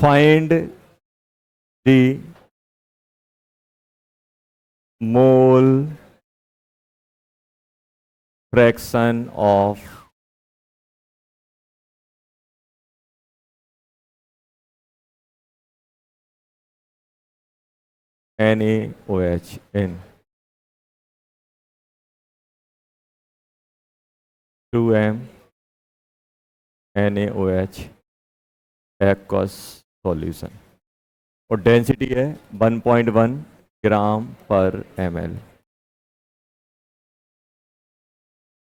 find the mole fraction of NaOH in 2m NaOH aqueous solution और density है 1.1 ग्राम पर ml।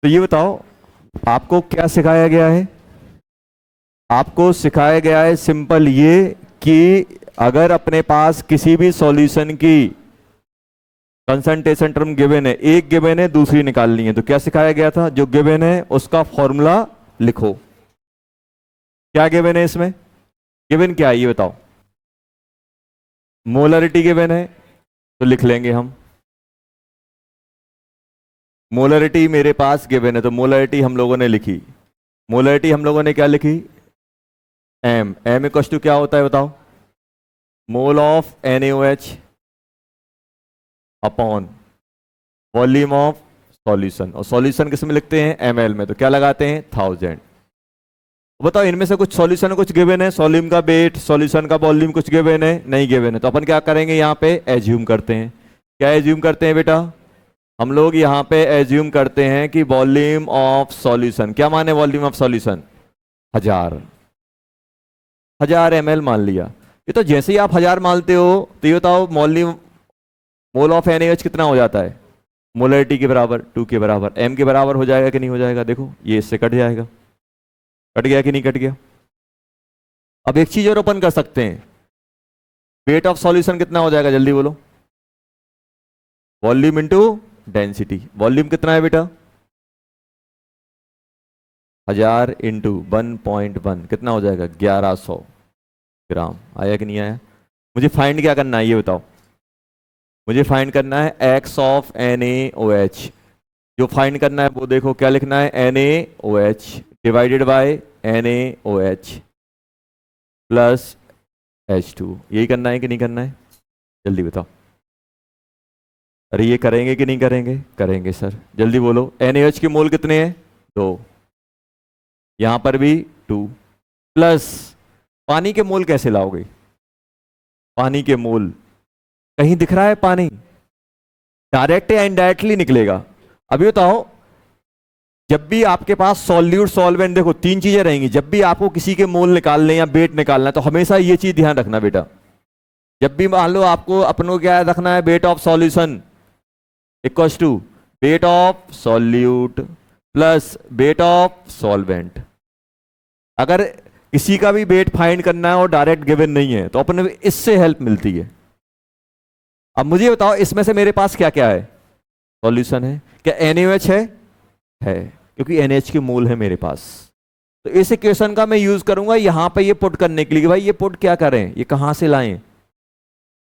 तो ये बताओ आपको क्या सिखाया गया है? आपको सिखाया गया है सिंपल ये कि अगर अपने पास किसी भी सॉल्यूशन की कंसंट्रेशन टर्म गिवन है, एक गिवन है दूसरी निकालनी है, तो क्या सिखाया गया था? जो गिवन है उसका फॉर्मूला लिखो। क्या गिवन है इसमें? गिवन क्या है ये बताओ? मोलरिटी गिवन है तो लिख लेंगे हम। मोलरिटी मेरे पास गिवन है तो मोलरिटी हम लोगों ने लिखी। मोलरिटी हम लोगों ने क्या लिखी? एम। एम इक्वल टू क्या होता है बताओ? Mole of NaOH upon volume of solution. और सॉल्यूशन किस में लिखते हैं? ml में। तो क्या लगाते हैं? 1000। बताओ इनमें से कुछ सॉल्यूशन कुछ गिवन है, सॉल्यूम का वेट, सॉल्यूशन का वॉल्यूम कुछ गिवन है? नहीं गिवन है। तो अपन क्या करेंगे यहाँ पे? एज्यूम करते हैं। क्या एज्यूम करते हैं बेटा? हम लोग यहाँ पे एज्यूम करते हैं कि वॉल्यूम ऑफ सॉल्यूशन, क्या माने वॉल्यूम ऑफ सॉल्यूशन? 1000 ml मान लिया। ये तो जैसे ही आप 1000 मानते हो तो ये बताओ वॉल्यूम मोल ऑफ NaOH कितना हो जाता है? मोलरिटी के बराबर, 2 के बराबर, m के बराबर हो जाएगा कि नहीं हो जाएगा? देखो ये इससे कट जाएगा। कट गया कि नहीं कट गया? अब एक चीज और ओपन कर सकते हैं, वेट ऑफ सॉल्यूशन कितना हो जाएगा? जल्दी बोलो। Volume into density. वॉल्यूम कितना है बेटा? 1000 इंटू 1.1 कितना हो जाएगा? 1100 ग्राम। आया कि नहीं आया? मुझे फाइंड क्या करना है ये बताओ? मुझे फाइंड करना है x ऑफ NaOH। जो फाइंड करना है वो देखो क्या लिखना है? NaOH divided by NaOH plus H2। यही करना है कि नहीं करना है? जल्दी बताओ। अरे ये करेंगे कि नहीं करेंगे? करेंगे सर। जल्दी बोलो। NaOH के मोल कितने हैं? 2। यहां पर भी 2 प्लस पानी के मोल कैसे लाओगे? पानी के मोल कहीं दिख रहा है? पानी डायरेक्ट या इनडायरेक्टली निकलेगा? अभी बताओ, जब भी आपके पास सॉल्यूट सॉल्वेंट, देखो 3 चीजें रहेंगी। जब भी आपको किसी के मोल निकालने या वेट निकालना है तो हमेशा ये चीज ध्यान रखना बेटा। जब भी मान लो आपको अपनों क्या रखना है? Weight of solution equals to weight of solute plus weight of solvent. अगर किसी का भी वेट फाइंड करना है और डायरेक्ट गिवन नहीं है तो अपने इससे हेल्प मिलती है। अब मुझे बताओ इसमें से मेरे पास क्या क्या है? सॉल्यूशन है। क्या NaOH है? है, क्योंकि NaOH के मोल है मेरे पास। तो इस इक्वेशन का मैं यूज करूंगा यहां पे ये पुट करने के लिए कि भाई ये पुट क्या करें, ये कहां से लाएं?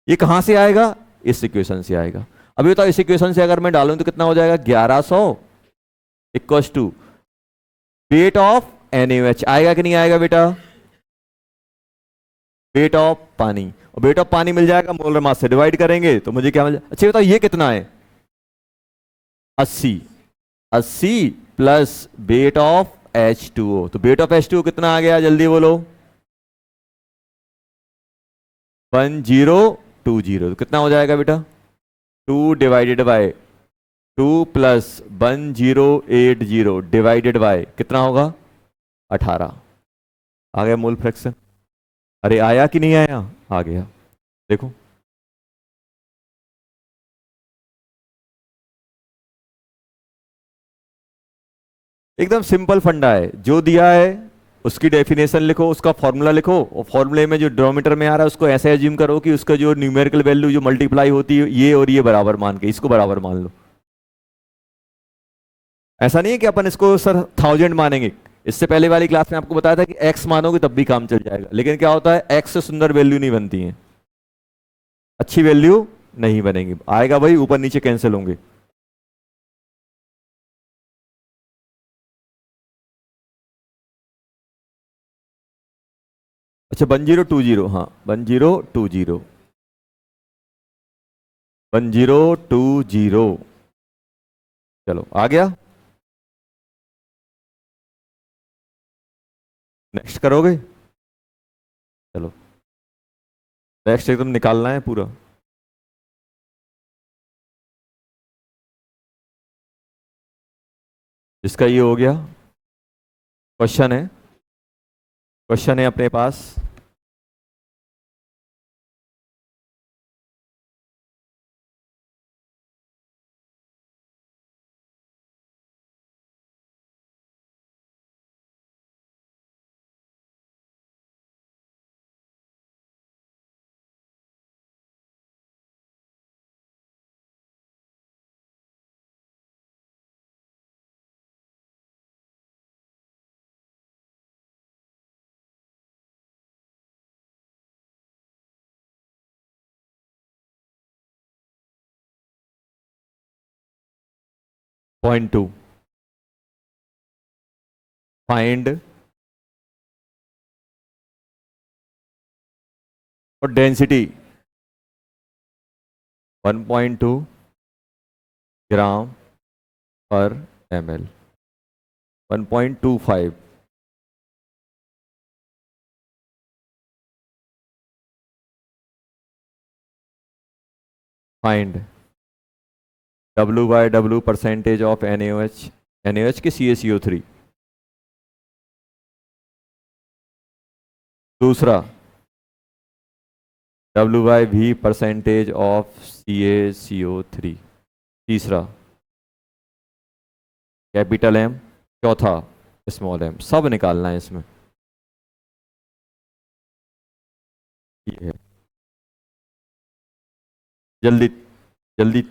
ये कहां से आएगा? इस इक्वेशन से आएगा। अभी बताओ इस इक्वेशन से अगर मैं डालूं तो कितना हो जाएगा? 1100 equals to weight of NaOH। आएगा कि नहीं आएगा बेटा? वेट ऑफ पानी, और वेट ऑफ पानी मिल जाएगा मोलर मास से डिवाइड करेंगे तो मुझे क्या मिल जाएगा? अच्छा बताओ ये कितना है? 80। 80 प्लस वेट ऑफ H2O। तो वेट ऑफ H2O कितना आ गया? जल्दी बोलो। 1020। तो कितना हो जाएगा बेटा? 2 divided by 2 plus 1080 divided by कितना होगा? 18। आ गया मोल फ्रैक्शन। अरे आया कि नहीं आया? आ गया। देखो एकदम सिंपल फंडा है। जो दिया है उसकी डेफिनेशन लिखो, उसका फॉर्मूला लिखो, और फॉर्मूले में जो डिनोमिनेटर में आ रहा है उसको ऐसे एज्यूम करो कि उसका जो न्यूमेरिकल वैल्यू जो मल्टीप्लाई होती है ये और ये बराबर मान के इसको बराबर मान लो। ऐसा नहीं है कि अपन इसको सर 1000 मानेंगे। इससे पहले वाली क्लास में आपको बताया था कि x मानोगे तब भी काम चल जाएगा, लेकिन क्या होता है x से सुंदर वैल्यू नहीं बनती है, अच्छी वैल्यू नहीं बनेगी। आएगा भाई ऊपर नीचे कैंसिल होंगे। अच्छा 1020, हाँ 1020, 1020। चलो आ गया। नेक्स्ट करोगे? चलो नेक्स्ट एकदम निकालना है पूरा। इसका ये हो गया। क्वेश्चन है अपने पास। .2 फाइंड और डेंसिटी 1.2 ग्राम पर ml। 1.25 find W/W percentage of NaOH, NaOH की CaCO3। दूसरा W/V परसेंटेज ऑफ CaCO3। तीसरा कैपिटल M। चौथा स्मॉल m। सब निकालना है इसमें। ये है। जल्दी जल्दी।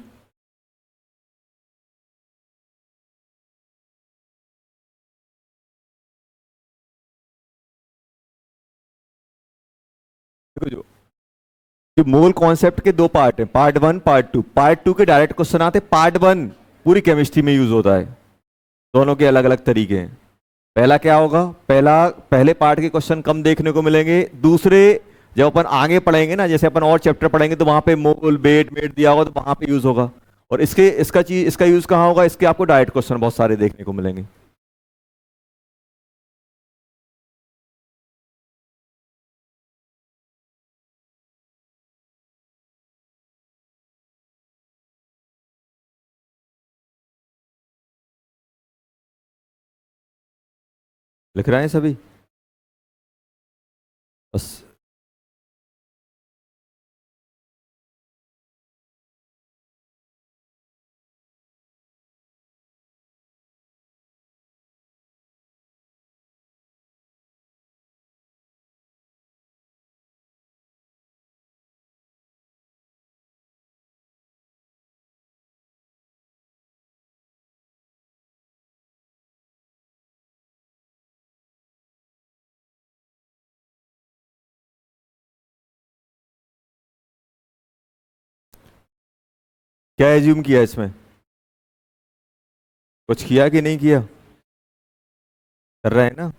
देखो जो मोल कॉन्सेप्ट के दो पार्ट हैं, पार्ट 1 पार्ट 2। पार्ट 2 के डायरेक्ट क्वेश्चन आते, पार्ट 1 पूरी केमिस्ट्री में यूज होता है। दोनों के अलग अलग तरीके हैं। पहला क्या होगा, पहले पार्ट के क्वेश्चन कम देखने को मिलेंगे। दूसरे जब अपन आगे पढ़ेंगे ना, जैसे अपन और चैप्टर पढ़ेंगे तो वहां पे मोल वेट वेट दिया होगा तो वहां पे यूज होगा। और इसका यूज कहाँ होगा, इसके आपको डायरेक्ट क्वेश्चन बहुत सारे देखने को मिलेंगे। लिख रहे हैं सभी? बस क्या एज्यूम किया इसमें? कुछ किया कि नहीं किया? कर रहे हैं ना?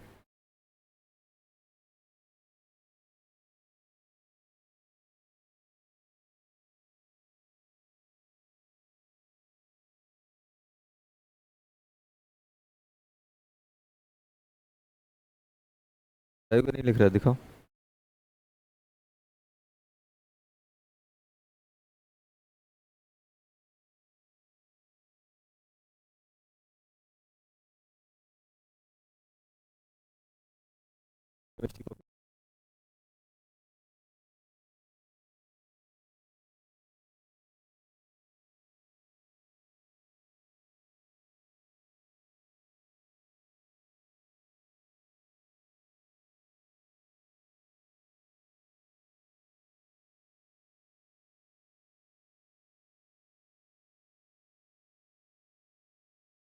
सही को नहीं लिख रहा, दिखाओ।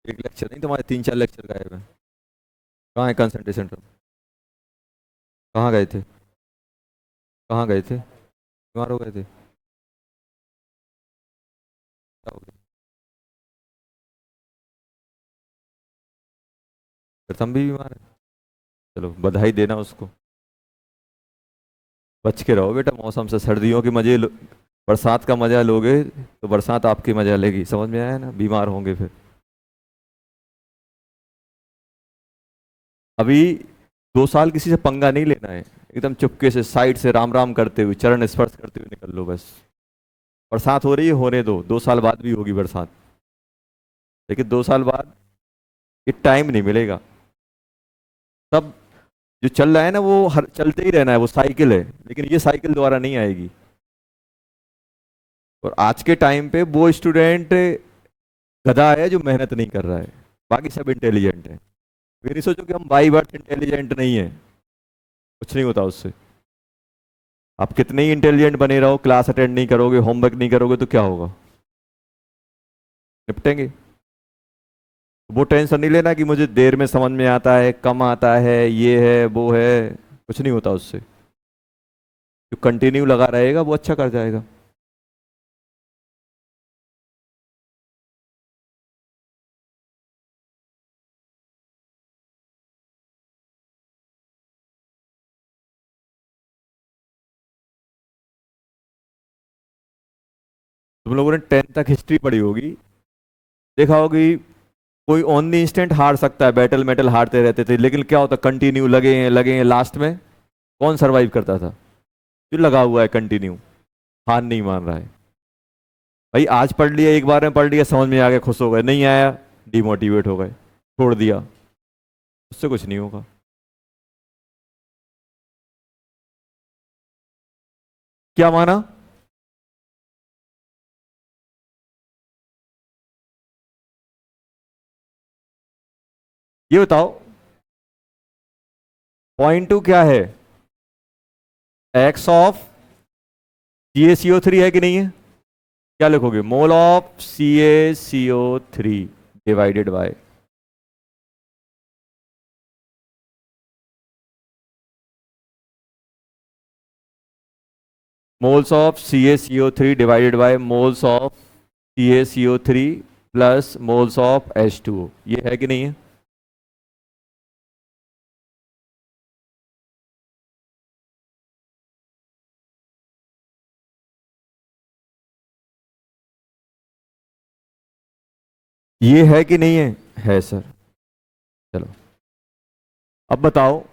एक लेक्चर नहीं, तुम्हारे 3-4 लेक्चर गायब हैं। कहाँ है कंसंट्रेशन रूम? कहाँ गए थे? कहाँ गए थे? बीमार हो गए थे? क्या हो गया? फिर तुम भी बीमार है? चलो बधाई देना उसको। बच के रहो बेटा मौसम से, सर्दियों के मजे बरसात का मजा लोगे तो बरसात आपकी मजा लेगी, समझ में आया ना, बीमार होंगे फिर। अभी 2 साल किसी से पंगा नहीं लेना है, एकदम चुपके से साइड से राम राम करते हुए, चरण स्पर्श करते हुए निकल लो बस। बरसात हो रही है, होने दो, 2 साल बाद भी होगी बरसात, लेकिन 2 साल बाद ये टाइम नहीं मिलेगा। तब जो चल रहा है ना वो हर चलते ही रहना है, वो साइकिल है, लेकिन ये साइकिल दोबारा नहीं आएगी। और आज के टाइम पे वो स्टूडेंट गधा है जो मेहनत नहीं कर रहा है, बाकी सब इंटेलिजेंट है। ये नहीं सोचो कि हम बाई बर्थ इंटेलिजेंट नहीं है, कुछ नहीं होता उससे। आप कितने ही इंटेलिजेंट बने रहो, क्लास अटेंड नहीं करोगे, होमवर्क नहीं करोगे तो क्या होगा, निपटेंगे। वो टेंशन नहीं लेना कि मुझे देर में समझ में आता है, कम आता है, ये है वो है, कुछ नहीं होता उससे। जो कंटिन्यू लगा रहेगा वो अच्छा कर जाएगा। तुम लोगों ने 10th तक हिस्ट्री पढ़ी होगी, देखा होगी कोई ऑन द इंस्टेंट हार सकता है, बैटल मेटल हारते रहते थे, लेकिन क्या होता, कंटिन्यू लगे हैं, लास्ट में कौन सरवाइव करता था, जो लगा हुआ है कंटिन्यू, हार नहीं मान रहा है। भाई आज पढ़ लिया, एक बार में पढ़ लिया, समझ में आ गया, खुश हो गए, नहीं आया डिमोटिवेट हो गए, छोड़ दिया, उससे कुछ नहीं होगा। क्या माना? ये बताओ, पॉइंट 2 क्या है? एक्स ऑफ CaCO3 है कि नहीं है? क्या लिखोगे? Mole of CaCO3 divided bye moles of CaCO3 divided bye moles of CaCO3 plus moles of H2O, ये है कि नहीं है? ये है कि नहीं है सर। चलो अब बताओ,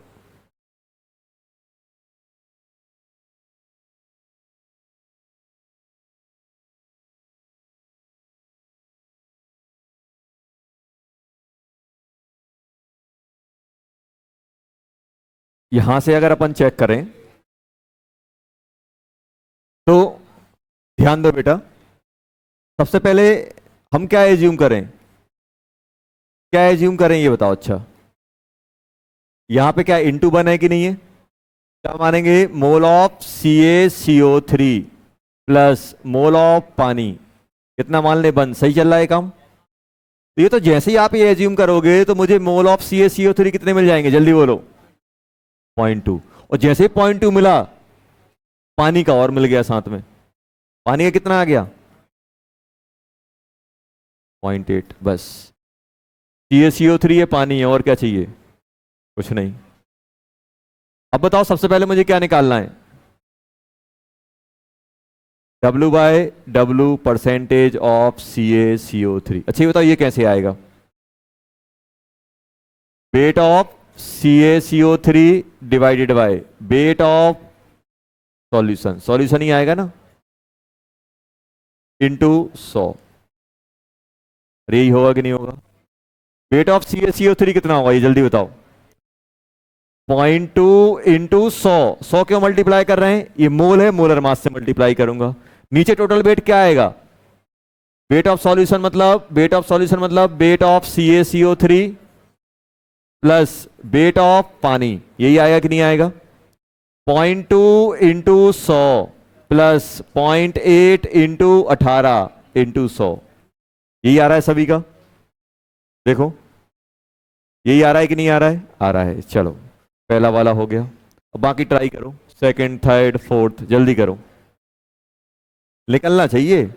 यहां से अगर अपन चेक करें तो ध्यान दो बेटा, सबसे पहले हम क्या एज्यूम करें, क्या एज्यूम करें ये बताओ। अच्छा, यहां पे क्या इंटू वन है कि नहीं है? क्या मानेंगे? Mole of CaCO3 plus mole of पानी, कितना मान ले, बन, सही चल रहा है काम। तो ये तो जैसे ही आप ये एज्यूम करोगे तो मुझे मोल ऑफ CaCO3 कितने मिल जाएंगे, जल्दी बोलो? 0.2। और जैसे ही 0.2 मिला, पानी का और मिल गया साथ में, पानी का कितना आ गया? 0.8। बस CaCO3 है, पानी है, और क्या चाहिए? कुछ नहीं। अब बताओ सबसे पहले मुझे क्या निकालना है? W/W percentage of CaCO3। अच्छा ये बताओ ये कैसे आएगा? Weight of CaCO3 divided by weight of solution, solution ही आएगा ना, इंटू 100। यही होगा कि नहीं होगा? वेट ऑफ CaCO3 कितना होगा ये जल्दी बताओ? 0.2 इंटू 100। 100 क्यों मल्टीप्लाई कर रहे हैं? ये मोल है, मोलर मास से मल्टीप्लाई करूंगा। नीचे टोटल वेट क्या आएगा? वेट ऑफ सॉल्यूशन मतलब, वेट ऑफ सॉल्यूशन मतलब wait of CaCO3 plus weight of पानी, यही आएगा कि नहीं आएगा? 0.2 इंटू 100 प्लस 0.8 इंटू 18 इंटू 100, यही आ रहा है सभी का, देखो यही आ रहा है कि नहीं आ रहा है? आ रहा है। चलो पहला वाला हो गया, अब बाकी ट्राई करो, सेकंड, थर्ड, फोर्थ, जल्दी करो, निकलना चाहिए।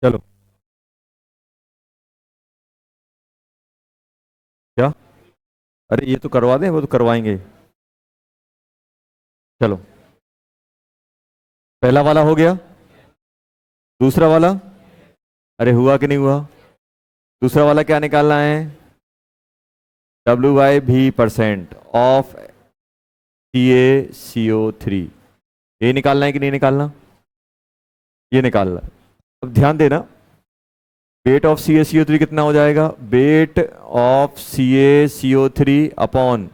चलो। क्या? अरे ये तो करवा दें, वो तो करवाएंगे। चलो, पहला वाला हो गया। दूसरा वाला, अरे हुआ कि नहीं हुआ? दूसरा वाला क्या निकालना है? W/V% of CaCO3। ये निकालना है कि नहीं निकालना? ये निकालना है। अब ध्यान देना, वेट ऑफ CaCO3 कितना हो जाएगा? Wait of CaCO3 upon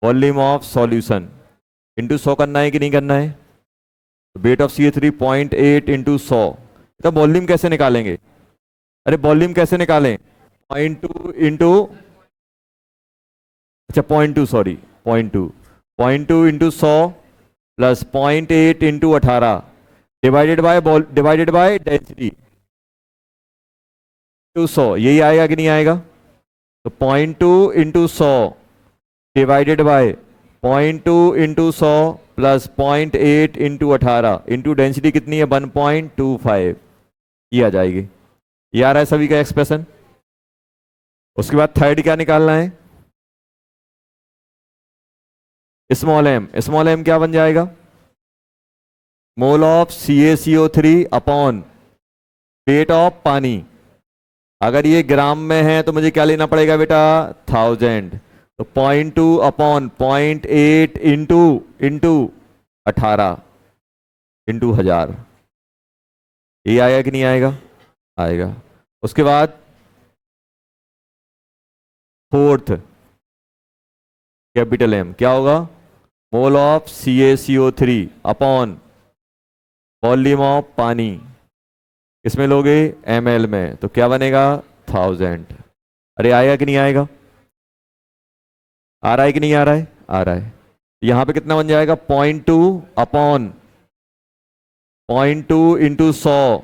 volume of solution into 100 करना है कि नहीं करना है? Weight of CaCO3 0.8 into 100। तो वॉल्यूम कैसे निकालेंगे? अरे वॉल्यूम कैसे निकालें? 0.2 इंटू, अच्छा 0.2, sorry 0.2, 0.2 into 100 plus 0.8 into 18 divided by density to 100। यही आएगा कि नहीं आएगा? तो 0.2 into 100 divided by 0.2 into 100 plus 0.8 into 18 into density कितनी है? 1.25। ये आ जाएगी। ये आ रहा है सभी का एक्सप्रेशन। उसके बाद थर्ड क्या निकालना है? स्मॉल एम क्या बन जाएगा? Mole of CaCO3 upon weight of पानी। अगर ये ग्राम में है तो मुझे क्या लेना पड़ेगा बेटा? 1000। तो 0.2 अपॉन 0.8 इंटू इंटू 18 इंटू 1000। ये आएगा कि नहीं आएगा? आएगा। उसके बाद फोर्थ, कैपिटल एम क्या होगा? Mole of CaCO3 upon volume of पानी। किसमें लोगे? ml में। तो क्या बनेगा? 1000। अरे आएगा कि नहीं आएगा? आ रहा है कि नहीं आ रहा है? आ रहा है। यहां पे कितना बन जाएगा? 0.2 अपॉन 0.2 इंटू 100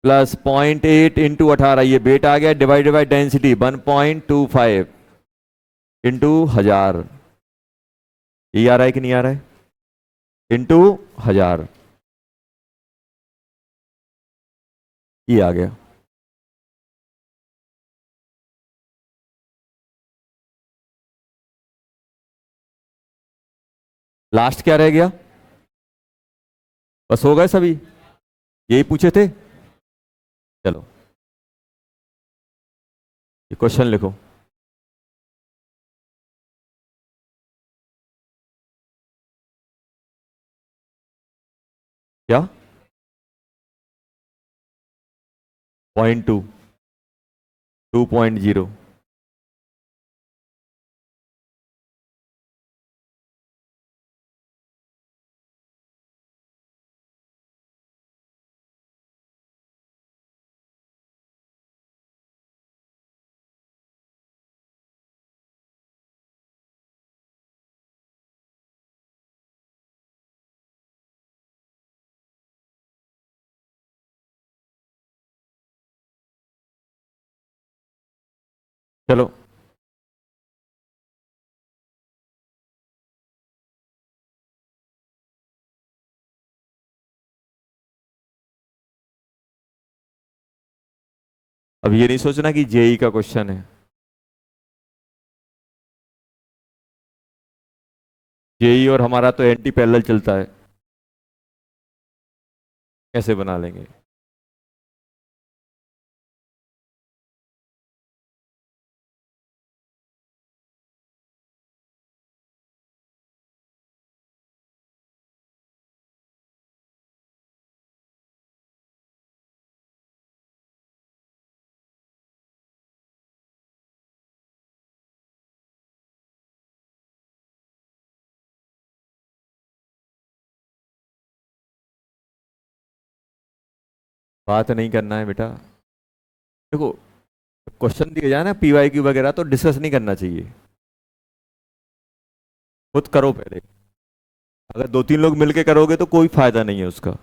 प्लस 0.8 इंटू 18। ये वेट आ गया, डिवाइडेड बाई डेंसिटी 1.25 इंटू 1000। ये आ रहा है कि नहीं आ रहा है? इंटू 1000। ये आ गया। लास्ट क्या रह गया? बस हो गए सभी? यही पूछे थे? चलो, ये क्वेश्चन लिखो। क्या? 0.2, 2.0। चलो, अब ये नहीं सोचना कि जेई का क्वेश्चन है। जेई और हमारा तो एंटी पैरेलल चलता है। कैसे बना लेंगे? बात नहीं करना है बेटा। देखो, क्वेश्चन दिया जाए ना PYQ वगैरह, तो डिस्कस नहीं करना चाहिए। खुद करो पहले। अगर 2-3 लोग मिलके करोगे तो कोई फायदा नहीं है उसका।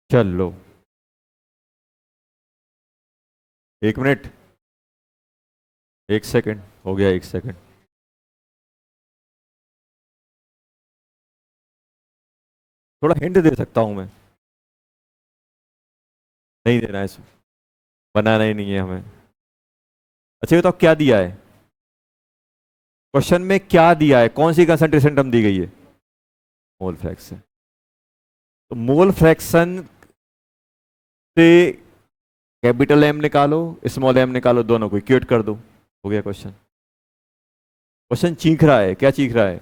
चलो 1 मिनट, 1 सेकंड, हो गया 1 सेकंड। थोड़ा हिंट दे सकता हूं मैं? नहीं देना है इसमें, बनाना ही नहीं है हमें। अच्छा ये बताओ क्या दिया है क्वेश्चन में, क्या दिया है, कौन सी कंसंट्रेशन टर्म दी गई है? Mole fraction. तो मोल फ्रैक्शन से कैपिटल एम निकालो, स्मॉल एम निकालो, दोनों को इक्वेट कर दो, हो गया क्वेश्चन। क्वेश्चन चीख रहा है, क्या चीख रहा है?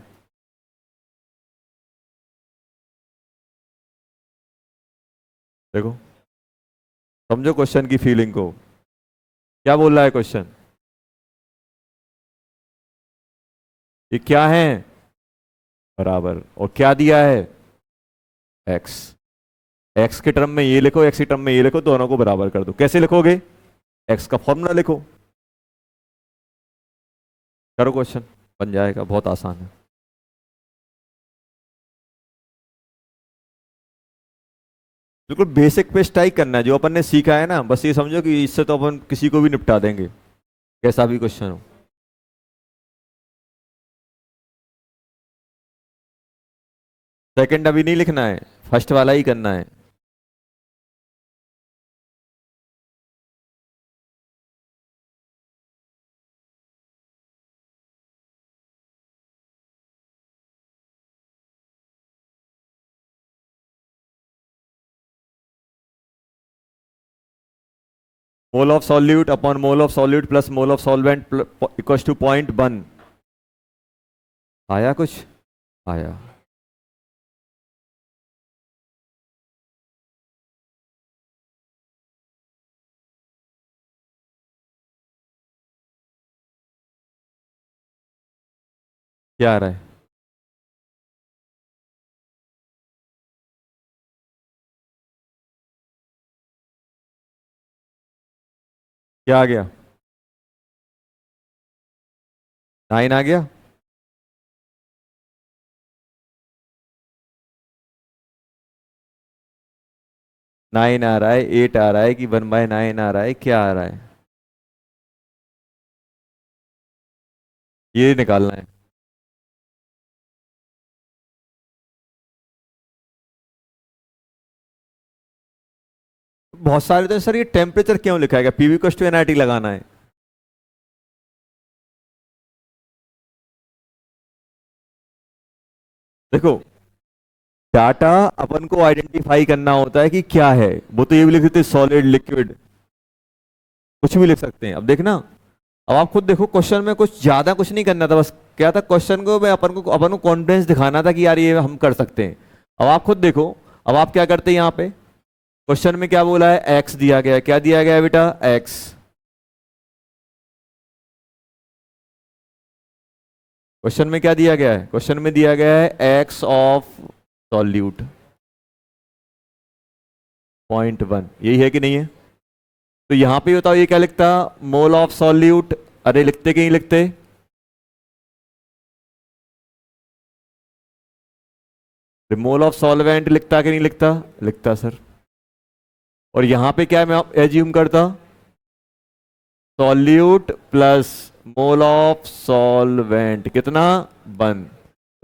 देखो, समझो क्वेश्चन की फीलिंग को, क्या बोल रहा है क्वेश्चन? ये क्या है? बराबर, और क्या दिया है? एक्स। एक्स के टर्म में ये लिखो, एक्स के टर्म में ये लिखो, दोनों को बराबर कर दो। कैसे लिखोगे? एक्स का फॉर्मूला लिखो, करो क्वेश्चन, बन जाएगा, बहुत आसान है। बिल्कुल बेसिक पे स्ट्राइक करना है, जो अपन ने सीखा है ना, बस ये समझो कि इससे तो अपन किसी को भी निपटा देंगे, कैसा भी क्वेश्चन हो। सेकंड अभी नहीं लिखना है, फर्स्ट वाला ही करना है। Mole of solute upon mole of solute plus mole of solvent equal to 0.1। आया कुछ? आया। क्या आ रहा है? क्या आ गया? 9 आ गया। 9 आ रहा है, 8 आ रहा है, कि 1/9 आ रहा है, क्या आ रहा है? ये निकालना है। बहुत सारे तो सर ये टेम्परेचर क्यों लिखा है, पीवी इक्वल टू एनआईटी लगाना है? देखो, डाटा अपन को आइडेंटिफाई करना होता है कि क्या है, वो तो ये भी लिख देते सॉलिड लिक्विड, कुछ भी लिख सकते हैं। अब देखना, अब आप खुद देखो, क्वेश्चन में कुछ ज्यादा कुछ नहीं करना था, बस क्या था, क्वेश्चन को मैं अपन को कॉन्फिडेंस दिखाना था कि यार ये हम कर सकते हैं। अब आप खुद देखो, अब आप क्या करते हैं यहाँ पे, क्वेश्चन में क्या बोला है, एक्स दिया गया है, क्या दिया गया है बेटा, एक्स। क्वेश्चन में क्या दिया गया है, क्वेश्चन में दिया गया है एक्स ऑफ सॉल्यूट 0.1, यही है कि नहीं है? तो यहां पे बताओ ये क्या लिखता, मोल ऑफ सॉल्यूट, अरे लिखते कि नहीं लिखते? मोल ऑफ सॉल्वेंट लिखता कि नहीं लिखता? लिखता सर। और यहां पे क्या मैं एज्यूम करता, solute plus mole of solvent कितना, 1।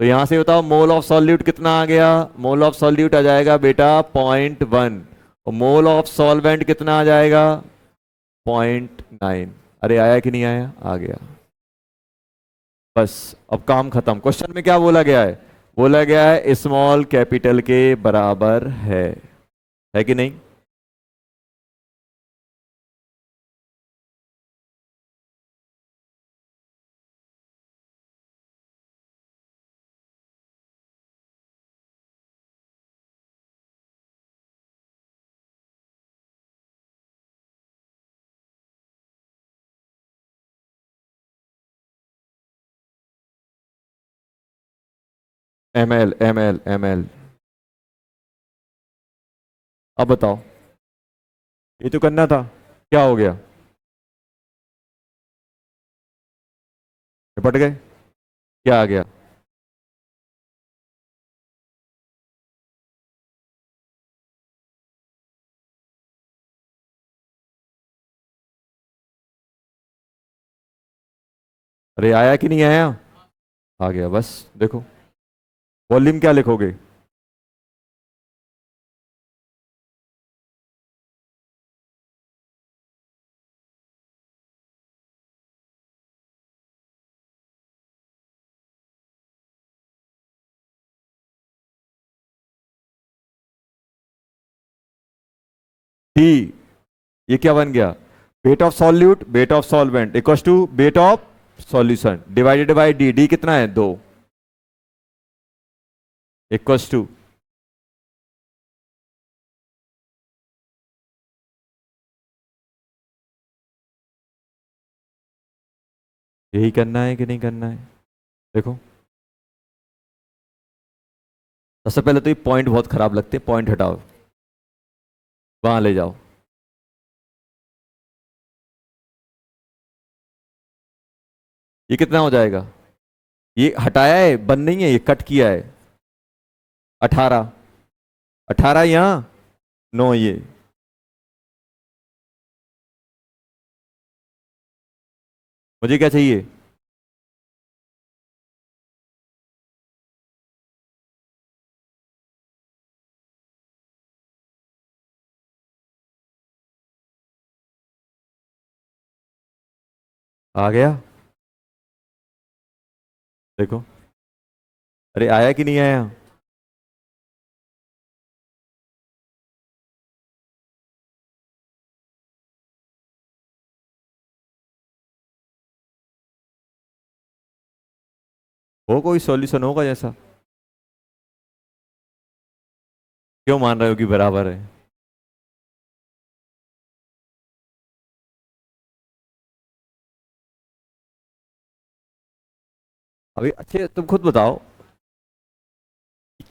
तो यहां से बताओ मोल ऑफ सॉल्यूट कितना आ गया, मोल ऑफ सॉल्यूट आ जाएगा बेटा 0.1, और मोल ऑफ सॉल्वेंट कितना आ जाएगा, 0.9। अरे आया कि नहीं आया? आ गया। बस, अब काम खत्म। क्वेश्चन में क्या बोला गया है, बोला गया है स्मॉल कैपिटल के बराबर है कि नहीं? ml ml ml। अब बताओ, ये तो करना था, क्या हो गया? निपट गए? क्या आ गया? अरे आया कि नहीं आया? आ गया, बस देखो। वॉल्यूम क्या लिखोगे? टी। ये क्या बन गया? Weight of solute, weight of solvent equals to weight of solution divided by d. D कितना है? 2 इक्वल्स टू। यही करना है कि नहीं करना है? देखो, सबसे पहले तो ये पॉइंट बहुत खराब लगते हैं, पॉइंट हटाओ, वहां ले जाओ। ये कितना हो जाएगा? ये हटाया है, बन नहीं है, ये कट किया है। 18। 18 यहाँ, 9 ये। मुझे क्या चाहिए? आ गया? देखो, अरे आया कि नहीं आया? हो कोई सॉल्यूशन होगा जैसा? क्यों मान रहे हो कि बराबर है? अभी अच्छे तुम खुद बताओ,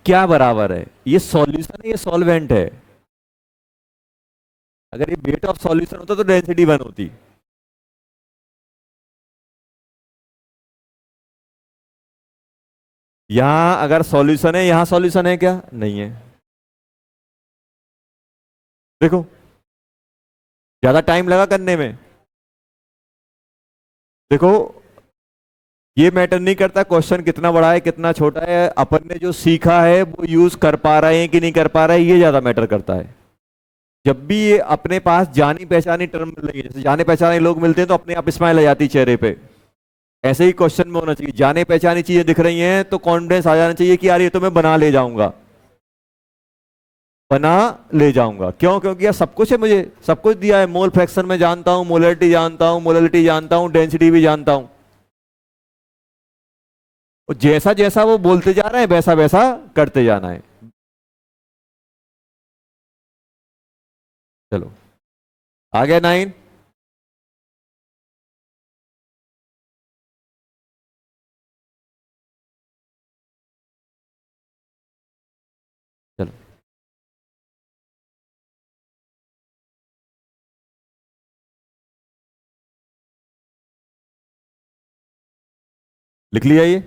क्या बराबर है? ये सॉल्यूशन है, ये सॉल्वेंट है। अगर ये वेट ऑफ सॉल्यूशन होता तो डेंसिटी 1 होती। यहां अगर सॉल्यूशन है, यहां सॉल्यूशन है क्या? नहीं है। देखो, ज्यादा टाइम लगा करने में। देखो, ये मैटर नहीं करता क्वेश्चन कितना बड़ा है कितना छोटा है, अपन ने जो सीखा है वो यूज कर पा रहे हैं कि नहीं कर पा रहे हैं, ये ज्यादा मैटर करता है। जब भी ये अपने पास जानी पहचानी टर्म मिल रही है, जैसे जाने पहचाने लोग मिलते हैं तो अपने आप स्माइल आ जाती है चेहरे पे, ऐसे ही क्वेश्चन में होना चाहिए। जाने पहचानी चीजें दिख रही हैं तो कॉन्फिडेंस आ जाना चाहिए कि यार ये तो मैं बना ले जाऊंगा, बना ले जाऊंगा। क्यों? क्योंकि यार सब कुछ है, मुझे सब कुछ दिया है। मोल फ्रैक्शन में जानता हूं, मोलरिटी जानता हूं, मोलरिटी जानता हूं, डेंसिटी भी जानता हूं। और जैसा जैसा वो बोलते जा रहे हैं वैसा वैसा करते जाना है। चलो, आ गया 9। चलो, लिख लिया ये?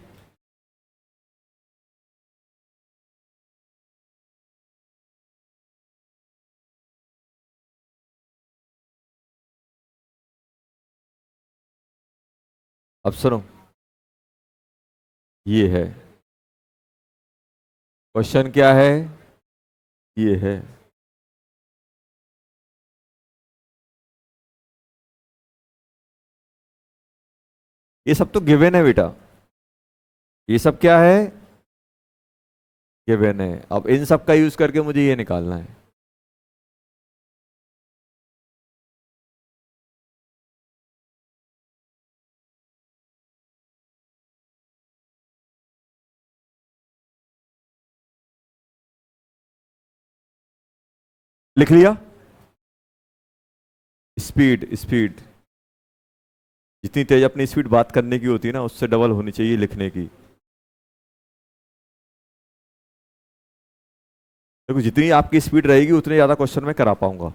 अब सुनो, ये है क्वेश्चन, क्या है? ये है। ये सब तो गिवन है बेटा, ये सब क्या है? गिवन है। अब इन सब का यूज करके मुझे ये निकालना है। लिख लिया? स्पीड, स्पीड जितनी तेज अपनी स्पीड बात करने की होती है ना, उससे डबल होनी चाहिए लिखने की। देखो, जितनी आपकी स्पीड रहेगी उतने ज्यादा क्वेश्चन मैं करा पाऊंगा।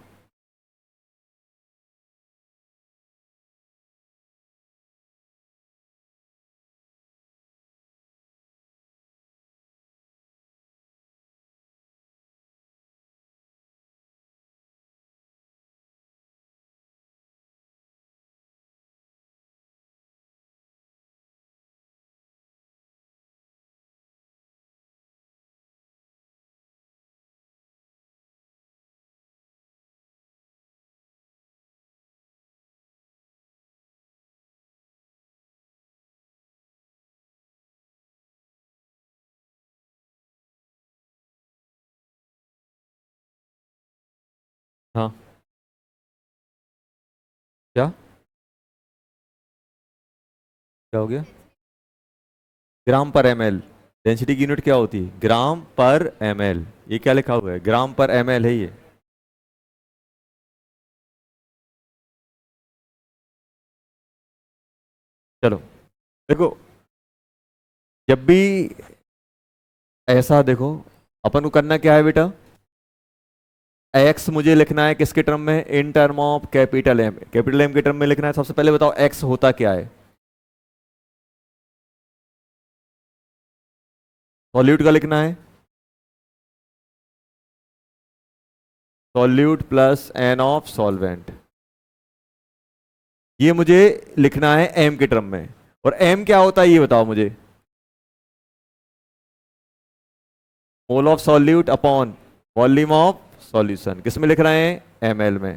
हाँ, क्या क्या हो गया? ग्राम पर एमएल। डेंसिटी की यूनिट क्या होती है? ग्राम पर एमएल। ये क्या लिखा हुआ है? ग्राम पर एमएल है ये। चलो देखो, जब भी ऐसा देखो, अपन को करना क्या है बेटा? एक्स मुझे लिखना है किसके टर्म में? In term of capital m. Capital m के टर्म में लिखना है। सबसे पहले बताओ एक्स होता क्या है? सॉल्यूट का लिखना है, solute plus n of solvent. ये मुझे लिखना है एम के टर्म में। और एम क्या होता है ये बताओ मुझे? मोल of solute upon volume of solution. किस में लिख रहे हैं? एमएल में।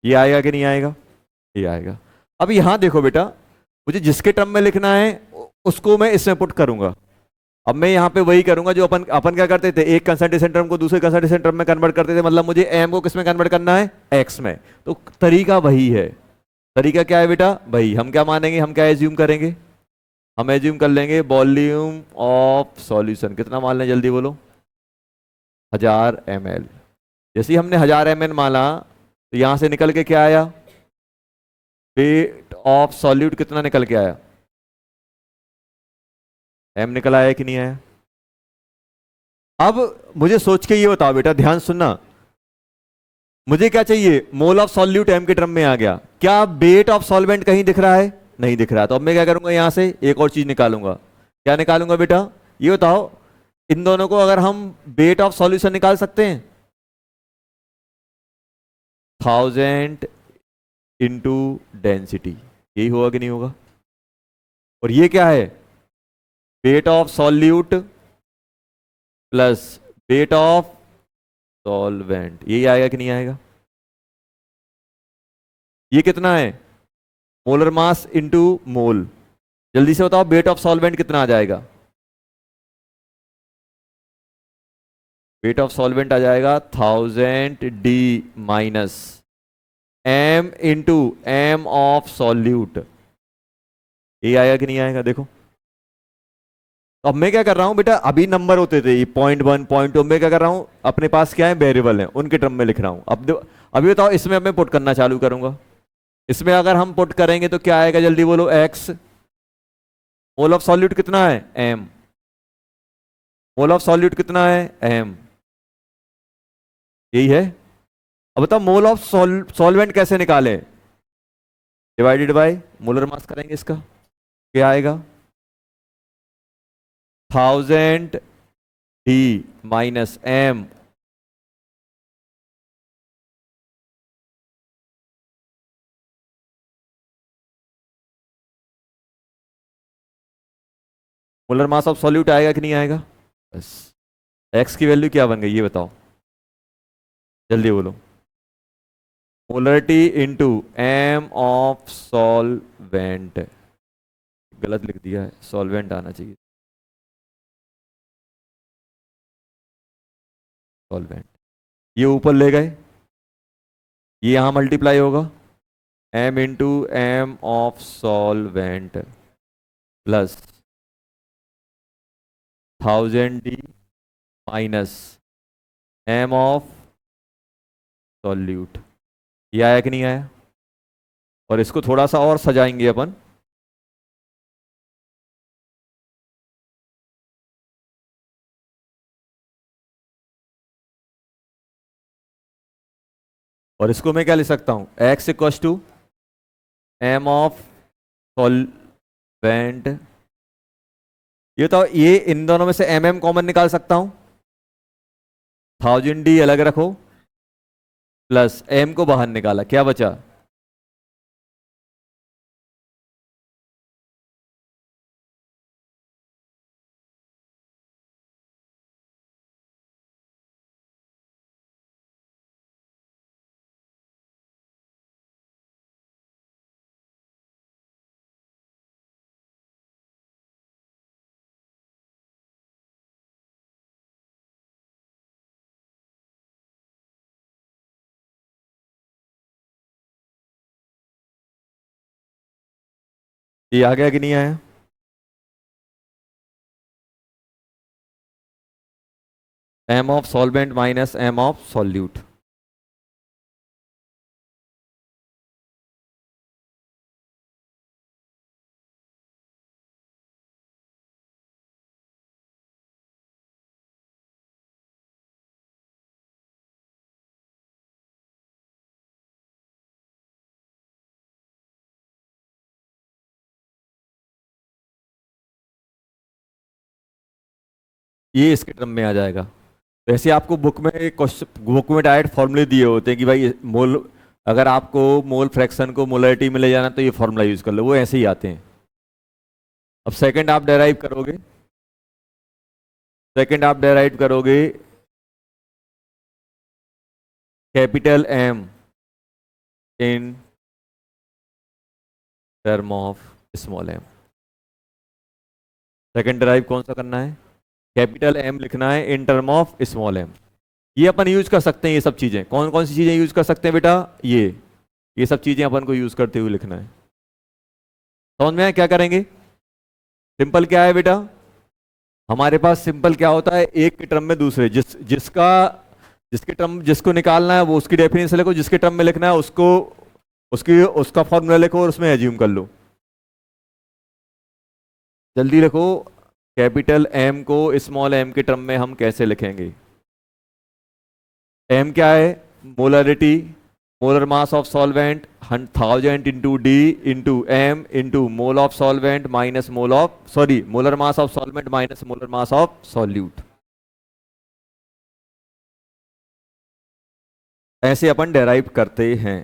ये आएगा कि नहीं आएगा? ये आएगा। अब यहां देखो बेटा, मुझे जिसके टर्म में लिखना है उसको मैं इसमें पुट करूंगा। अब मैं यहाँ पे वही करूंगा जो अपन अपन क्या करते थे, एक कंसंट्रेशन टर्म को दूसरे कंसंट्रेशन टर्म में कन्वर्ट करते थे। मतलब मुझे एम को किस में कन्वर्ट करना है? एक्स में। तो तरीका वही है। तरीका क्या है बेटा? वही। हम क्या मानेंगे, हम क्या एज्यूम करेंगे? हम एज्यूम कर लेंगे वॉल्यूम ऑफ सॉल्यूशन। कितना मान लें जल्दी बोलो? 1000 ml। जैसे ही हमने 1000 ml माना, तो यहां से निकल के क्या आया? वेट ऑफ सॉल्यूट कितना निकल के आया? एम निकल आया कि नहीं आया? अब मुझे सोच के ये बताओ बेटा, ध्यान सुनना। मुझे क्या चाहिए? मोल ऑफ सॉल्यूट एम के टर्म में आ गया। क्या वेट ऑफ सॉल्वेंट कहीं दिख रहा है? नहीं दिख रहा। तो अब मैं क्या करूंगा, यहां से एक और चीज निकालूंगा। क्या निकालूंगा बेटा? ये बताओ, इन दोनों को अगर हम वेट ऑफ सॉल्यूशन निकाल सकते हैं? 1000 इंटू डेंसिटी। यही होगा कि नहीं होगा? और ये क्या है? Weight of solute plus weight of solvent. यही आएगा कि नहीं आएगा? ये कितना है? मोलर मास इंटू मोल। जल्दी से बताओ वेट ऑफ सॉल्वेंट कितना आ जाएगा? वेट ऑफ सॉल्वेंट आ जाएगा 1000 D minus m into m of solute. ये आएगा कि नहीं आएगा? देखो, तो अब मैं क्या कर रहा हूं बेटा, अभी नंबर होते थे 0.1 0.2। मैं क्या कर रहा हूं, अपने पास क्या है? वेरिएबल है, उनके टर्म में लिख रहा हूं। अब अभी बताओ, इसमें अब मैं पुट करना चालू करूंगा। इसमें अगर हम पुट करेंगे तो क्या आएगा जल्दी बोलो? एक्स। मोल ऑफ सॉल्यूट कितना है? एम। मोल ऑफ सॉल्यूट कितना है? एम। यही है। अब बताओ मोल ऑफ सॉल्वेंट कैसे निकाले? डिवाइडेड बाय मोलर मास करेंगे इसका। क्या आएगा? 1000 D minus m. Molar mass of solute आएगा कि नहीं आएगा? बस। एक्स की वैल्यू क्या बन गई ये बताओ, जल्दी बोलो। Molarity into m of solvent. गलत लिख दिया है, सॉल्वेंट आना चाहिए। सॉल्वेंट। ये ऊपर ले गए, ये यहां मल्टीप्लाई होगा। M into m of solvent plus 1000 D minus m of solute. ये आया कि नहीं आया? और इसको थोड़ा सा और सजाएंगे अपन। और इसको मैं क्या लिख सकता हूं? X equal to m of solvent. ये तो ये इन दोनों में से एम एम कॉमन निकाल सकता हूं। 1000 D अलग रखो, प्लस एम को बाहर निकाला, क्या बचा? ये आ गया कि नहीं आया? M of solvent minus m of solute. ये इसके टर्म में आ जाएगा। वैसे आपको बुक में क्वेश्चन, बुक में डायरेक्ट फॉर्मूले दिए होते हैं कि भाई मोल, अगर आपको मोल फ्रैक्शन को मोलरिटी में ले जाना तो ये फॉर्मूला यूज कर लो, वो ऐसे ही आते हैं। अब सेकंड आप डेराइव करोगे, सेकंड आप डेराइव करोगे capital m in term of small m. Second derive कौन सा करना है? कैपिटल एम लिखना है in term of small m. ये अपन यूज कर सकते हैं, ये सब चीजें कौन कौन सी चीजें यूज कर सकते हैं बेटा? ये सब चीजें अपन को यूज करते हुए लिखना है। समझ में आया क्या करेंगे? सिंपल क्या है बेटा? हमारे पास सिंपल क्या होता है, एक के टर्म में दूसरे, जिसके टर्म जिसको निकालना है वो उसकी डेफिनेशन लिखो, जिसके टर्म में लिखना है उसको उसका फॉर्मूला लिखो और उसमें एज्यूम कर लो। जल्दी लिखो, कैपिटल एम को स्मॉल एम के टर्म में हम कैसे लिखेंगे? एम क्या है? Molarity, molar mass of solvent 1000 into d into m into mole of solvent minus mole of, sorry, molar mass of solvent minus molar mass of solute. ऐसे अपन डेराइव करते हैं।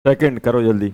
सेकंड करो जल्दी।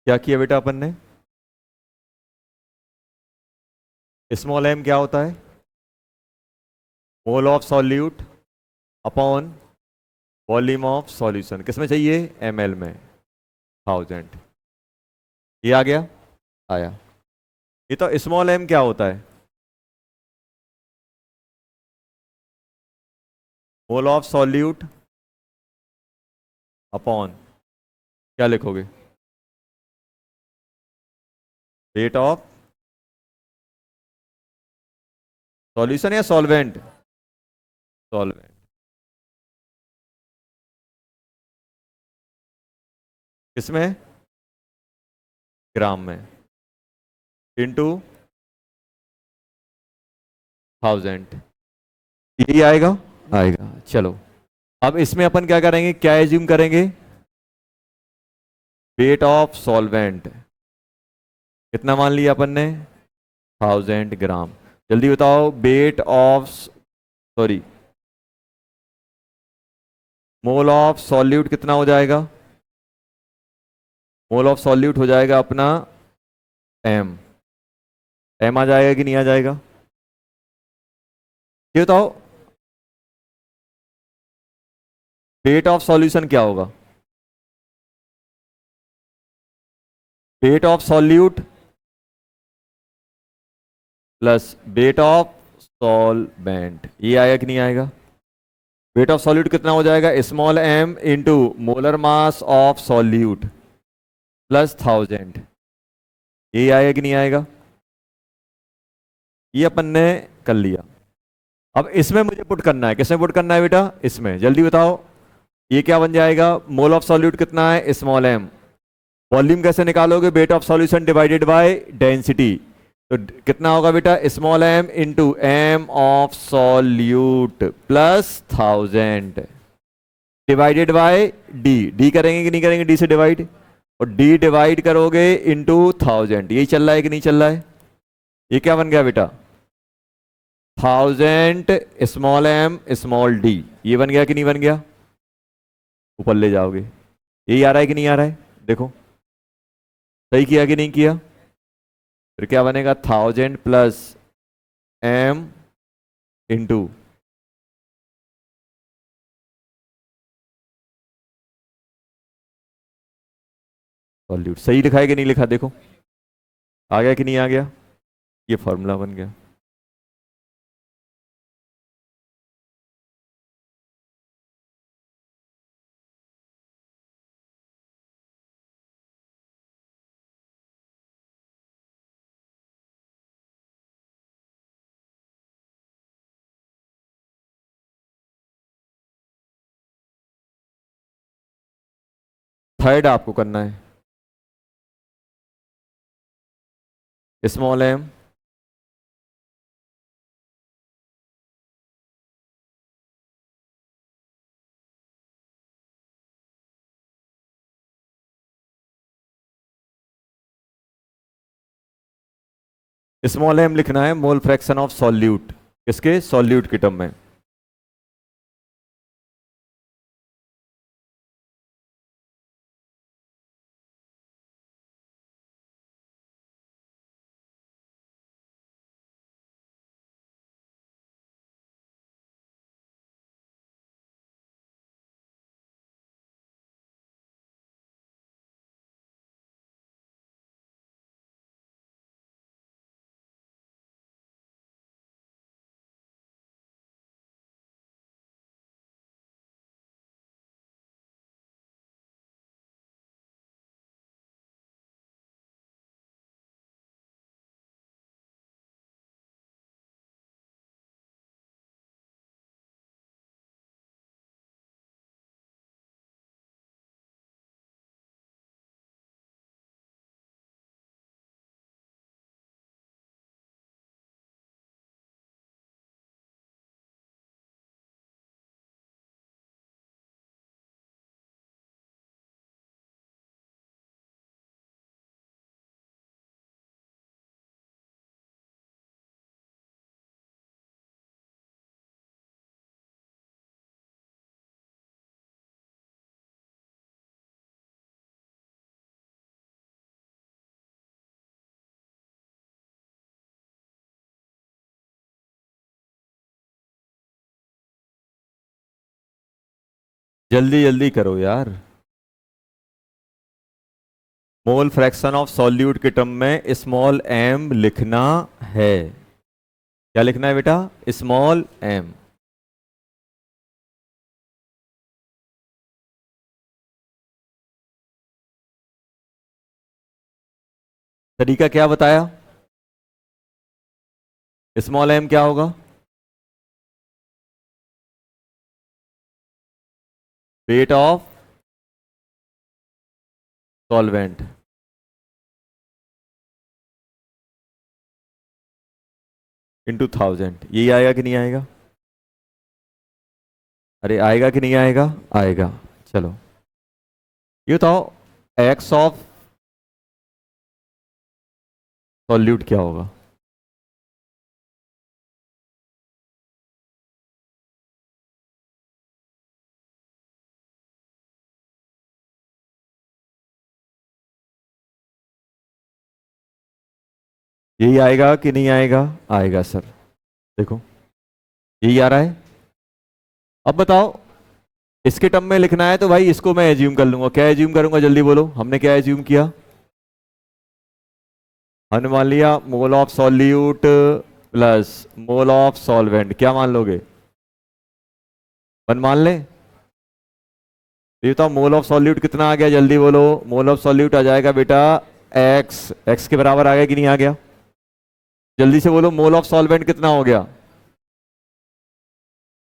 क्या किया बेटा अपन ने? स्मॉल एम क्या होता है? Mole of solute upon volume of solution. किसमें चाहिए? ml में, 1000। ये आ गया? आया। ये तो स्मॉल एम क्या होता है? मोल ऑफ सॉल्यूट अपॉन, क्या लिखोगे? रेट ऑफ सॉल्यूशन या सॉल्वेंट? सॉल्वेंट। किसमें? ग्राम में, इंटू 1000। यही आएगा? आएगा। चलो अब इसमें अपन क्या करेंगे, क्या एज्यूम करेंगे? वेट ऑफ सॉल्वेंट कितना मान लिया अपन ने? 1000 ग्राम। जल्दी बताओ, weight of, sorry, mole of solute कितना हो जाएगा? मोल ऑफ सॉल्यूट हो जाएगा अपना एम। एम आ जाएगा कि नहीं आ जाएगा? ये बताओ, वेट ऑफ सॉल्यूशन क्या होगा? Weight of solute plus weight of solvent. ये आएगा कि नहीं आएगा? वेट ऑफ सॉल्यूट कितना हो जाएगा? Small m into molar mass of solute plus 1000। ये आएगा कि नहीं आएगा? ये अपन ने कर लिया। अब इसमें मुझे पुट करना है। किसमें पुट करना है बेटा? इसमें। जल्दी बताओ, ये क्या बन जाएगा? मोल ऑफ सॉल्यूट कितना है? Small M. वॉल्यूम कैसे निकालोगे? Weight of solution divided by density. तो कितना होगा बेटा? Small m into m of solute plus 1000 divided by d. D करेंगे कि नहीं करेंगे? डी से डिवाइड, और डी डिवाइड करोगे इंटू 1000। यही चल रहा है कि नहीं चल रहा है? ये क्या बन गया बेटा? 1000 स्मॉल एम स्मॉल डी। ये बन गया कि नहीं बन गया? ऊपर ले जाओगे। यही आ रहा है कि नहीं आ रहा है? देखो सही किया कि नहीं किया? फिर क्या बनेगा? 1000 प्लस एम इंटू, सॉल्यूट। सही लिखा है कि नहीं लिखा? देखो आ गया कि नहीं आ गया? ये फॉर्मूला बन गया। थर्ड आपको करना है, स्मॉल एम स्मॉल एम लिखना है मोल फ्रैक्शन ऑफ सॉल्यूट। किसके? सॉल्यूट के टर्म में। जल्दी जल्दी करो यार। मोल फ्रैक्शन ऑफ सॉल्यूट के टर्म में स्मॉल एम लिखना है। क्या लिखना है बेटा? Small m. तरीका क्या बताया? स्मॉल एम क्या होगा? Weight of solvent into 1000। यही आएगा कि नहीं आएगा? अरे आएगा कि नहीं आएगा? आएगा। चलो ये बताओ, एक्स ऑफ सॉल्यूट क्या होगा? यही आएगा कि नहीं आएगा? आएगा सर। देखो यही आ रहा है। अब बताओ, इसके टर्म में लिखना है तो भाई इसको मैं एज्यूम कर लूंगा। क्या एज्यूम करूंगा जल्दी बोलो, हमने क्या एज्यूम किया? हमने मान लिया मोल of solute plus mole of solvent. क्या मान लोगे? 1 मान ले। ये बताओ मोल ऑफ सॉल्यूट कितना आ गया, जल्दी बोलो। मोल ऑफ सॉल्यूट आ जाएगा बेटा एक्स। एक्स के बराबर आ गया कि नहीं आ गया? जल्दी से बोलो, मोल ऑफ सॉल्वेंट कितना हो गया?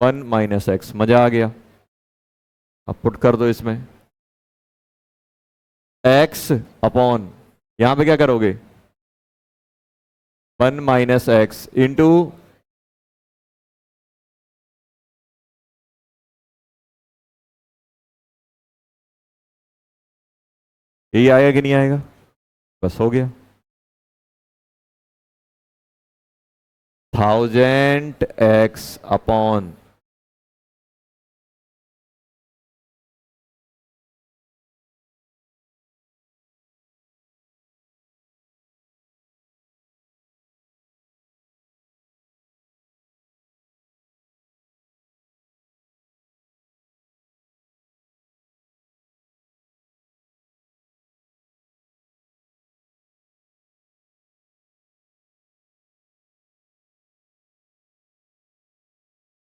1 माइनस एक्स। मजा आ गया। अब पुट कर दो इसमें एक्स अपॉन, यहां पे क्या करोगे? 1 माइनस एक्स इंटू, यही आएगा कि नहीं आएगा? बस हो गया। 1000 एक्स अपॉन,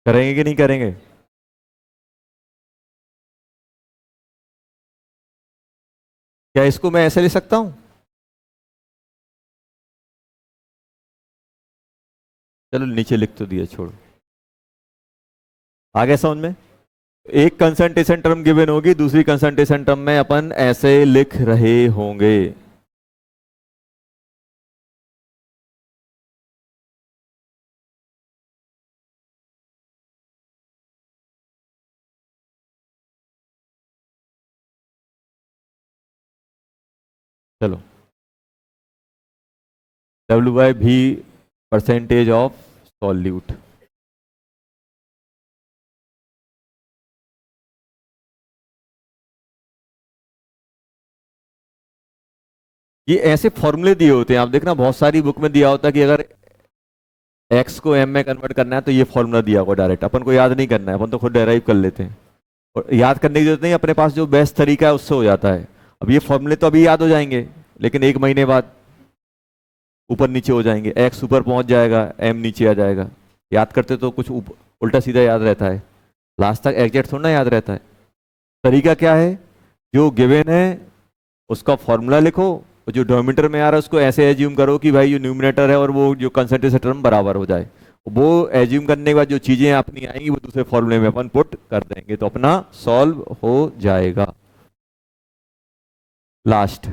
करेंगे कि नहीं करेंगे? क्या इसको मैं ऐसे ले सकता हूं? चलो नीचे लिख तो दिया, छोड़ो। आ गया समझ में? एक कंसंट्रेशन टर्म गिवन होगी, दूसरी कंसंट्रेशन टर्म में अपन ऐसे लिख रहे होंगे। चलो डब्ल्यू बाई भी परसेंटेज ऑफ सॉल्यूट। ये ऐसे फॉर्मूले दिए होते हैं, आप देखना बहुत सारी बुक में दिया होता है कि अगर एक्स को एम में कन्वर्ट करना है तो ये फॉर्मूला दिया होगा डायरेक्ट, अपन को याद नहीं करना है, अपन तो खुद डेराइव कर लेते हैं। और याद करने की जरूरत नहीं, अपने पास जो बेस्ट तरीका है उससे हो जाता है। अब ये फॉर्मूले तो अभी याद हो जाएंगे, लेकिन 1 महीने बाद ऊपर नीचे हो जाएंगे, एक्स ऊपर पहुंच जाएगा, एम नीचे आ जाएगा। याद करते तो कुछ उल्टा सीधा याद रहता है, लास्ट तक एग्जैक्ट थोड़ा ना याद रहता है। तरीका क्या है? जो गिवन है उसका फॉर्मूला लिखो, और जो डोमीटर में आ रहा है उसको ऐसे एज्यूम करो कि भाई जो न्यूमिनेटर है और वो जो कंसंट्रेशन टर्म बराबर हो जाए। वो एज्यूम करने के बाद जो चीजें अपनी आएंगी वो दूसरे फॉर्मूले में अपन पुट कर देंगे, तो अपना सॉल्व हो जाएगा। लास्ट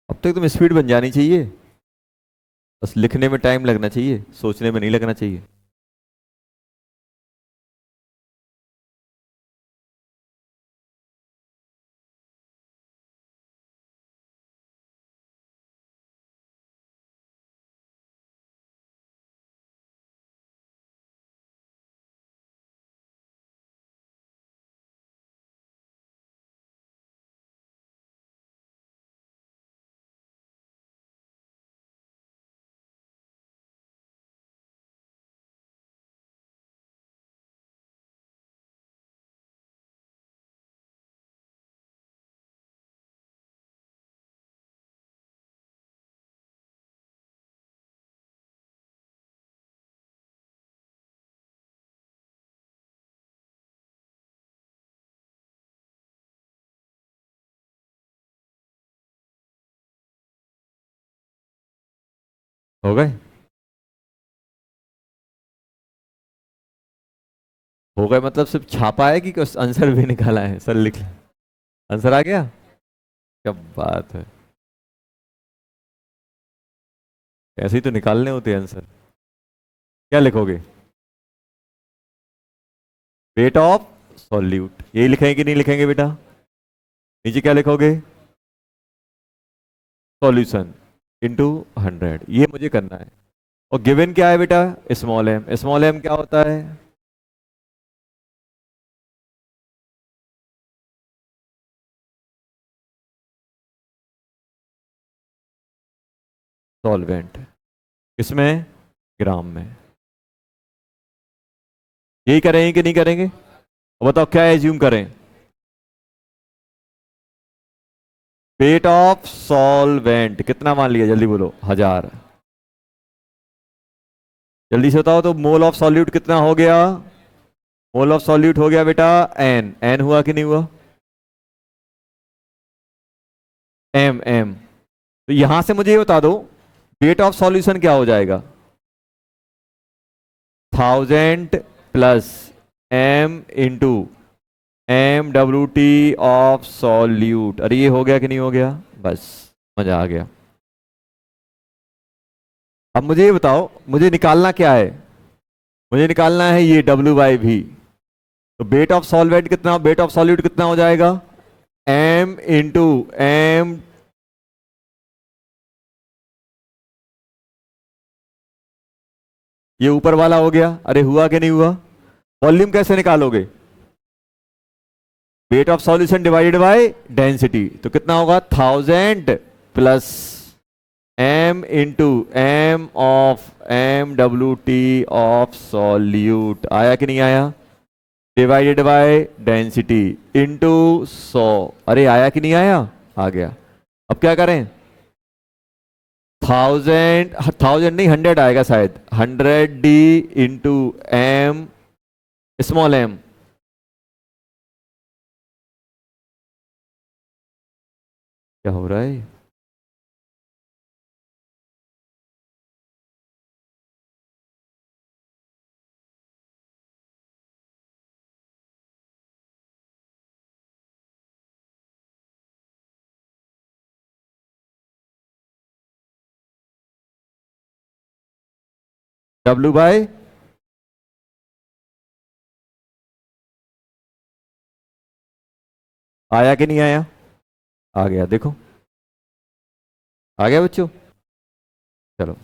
अब तक तुम स्पीड बन जानी चाहिए, बस लिखने में टाइम लगना चाहिए, सोचने में नहीं लगना चाहिए। हो गए? हो गए मतलब सिर्फ छापा है कि कुछ आंसर भी निकाला है? सर लिख, आंसर आ गया? क्या बात है, ऐसे ही तो निकालने होते हैं आंसर। क्या लिखोगे? वेट ऑफ सॉल्यूट, यही लिखेंगे कि नहीं लिखेंगे बेटा? नीचे क्या लिखोगे? सॉल्यूशन इनटू 100, ये मुझे करना है। और गिवन क्या है बेटा? Small M. स्मॉल एम क्या होता है? सॉल्वेंट। किसमें? ग्राम में। यही करेंगे कि नहीं करेंगे? और बताओ क्या एज्यूम करें? वेट ऑफ सॉल्वेंट कितना मान लिया? जल्दी बोलो। 1000। जल्दी से बताओ तो मोल ऑफ सॉल्यूट कितना हो गया? मोल ऑफ सॉल्यूट हो गया बेटा एन। एन हुआ कि नहीं हुआ? एम। एम। तो यहां से मुझे ये बता दो वेट ऑफ सॉल्यूशन क्या हो जाएगा? 1000 plus m into MWT of solute. अरे ये हो गया कि नहीं हो गया? बस मजा आ गया। अब मुझे ये बताओ मुझे निकालना क्या है? मुझे निकालना है ये W/V। तो वेट ऑफ सॉल्वेंट कितना, वेट ऑफ सॉल्यूट कितना हो जाएगा? M into m. ये ऊपर वाला हो गया। अरे हुआ कि नहीं हुआ? वॉल्यूम कैसे निकालोगे? Weight of solution divided by density. तो कितना होगा? 1000 plus m into m of MWT of solute. आया कि नहीं आया? Divided by density into 100। अरे आया कि नहीं आया? आ गया। अब क्या करें? 1000 नहीं 100 आएगा शायद। 100D into M small m. क्या हो रहा है? W/, आया कि नहीं आया? आ गया देखो, आ गया बच्चों। चलो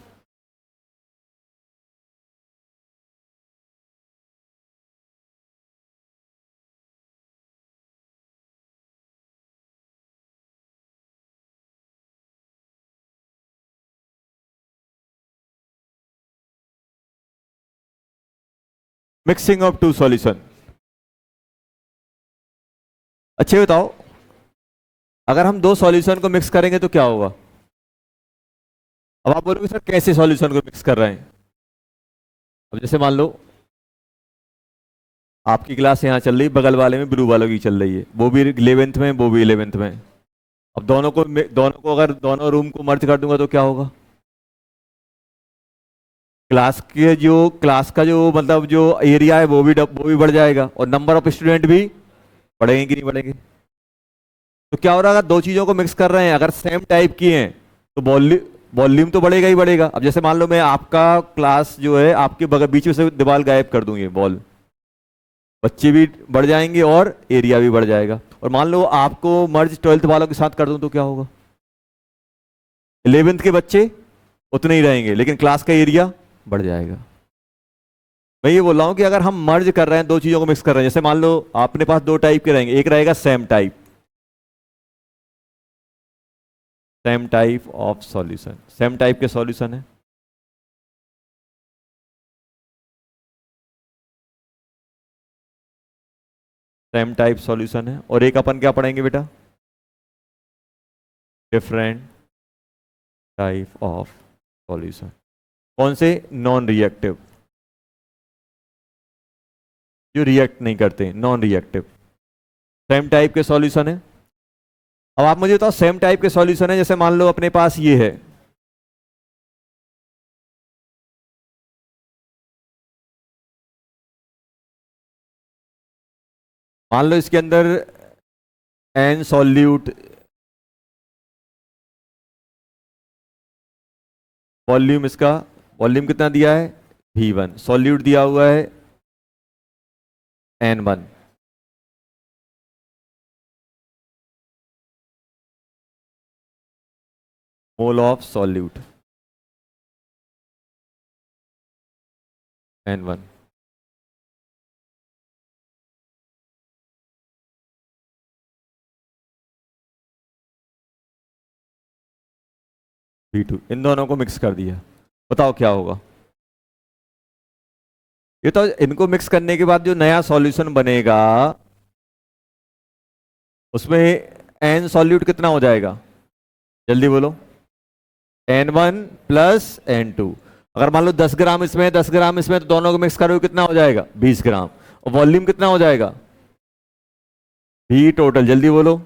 मिक्सिंग ऑफ टू सॉल्यूशन। अच्छे बताओ, अगर हम दो सॉल्यूशन को मिक्स करेंगे तो क्या होगा? अब आप बोलोगे सर कैसे सॉल्यूशन को मिक्स कर रहे हैं? अब जैसे मान लो आपकी क्लास यहाँ चल रही, बगल वाले में ब्लू वालों की चल रही है, वो भी 11th में, वो भी 11th में। अब दोनों को अगर दोनों रूम को मर्ज कर दूंगा तो क्या होगा? क्लास का जो मतलब जो एरिया है वो भी बढ़ जाएगा और नंबर ऑफ स्टूडेंट भी बढ़ेंगे कि नहीं बढ़ेंगे? तो क्या हो रहा है, अगर दो चीजों को मिक्स कर रहे हैं, अगर सेम टाइप की हैं, तो वॉल्यूम तो बढ़ेगा ही बढ़ेगा। अब जैसे मान लो मैं आपका क्लास जो है आपके बगल बीच में से दीवार गायब कर दूंगी, बॉल, बच्चे भी बढ़ जाएंगे और एरिया भी बढ़ जाएगा। और मान लो आपको मर्ज 12th वालों के साथ कर दूं तो क्या होगा, 11th के बच्चे उतने ही रहेंगे लेकिन क्लास का एरिया बढ़ जाएगा। मैं ये बोल रहा हूं कि अगर हम मर्ज कर रहे हैं, दो चीजों को मिक्स कर रहे हैं, जैसे मान लो अपने पास दो टाइप के रहेंगे, एक रहेगा same type of solution, same type के सॉल्यूशन है, सेम टाइप सॉल्यूशन है, और एक अपन क्या पढ़ेंगे बेटा, डिफरेंट टाइप ऑफ सॉल्यूशन। कौन से, नॉन रिएक्टिव, जो रिएक्ट नहीं करते, नॉन रिएक्टिव, सेम टाइप के सॉल्यूशन है। अब आप मुझे बताओ, सेम टाइप के सॉल्यूशन है, जैसे मान लो अपने पास ये है, मान लो इसके अंदर एन सॉल्यूट, वॉल्यूम, इसका वॉल्यूम कितना दिया है V1, सॉल्यूट दिया हुआ है N1, mole of solute N1, V2, इन दोनों को मिक्स कर दिया, बताओ क्या होगा। ये तो इनको मिक्स करने के बाद जो नया सॉल्यूशन बनेगा उसमें एन सॉल्यूट कितना हो जाएगा, जल्दी बोलो, N1 प्लस N2। अगर मान लो 10 ग्राम इसमें 10 ग्राम इसमें, तो दोनों को मिक्स करोगे कितना हो जाएगा, 20 ग्राम। और वॉल्यूम कितना हो जाएगा, V टोटल, जल्दी बोलो,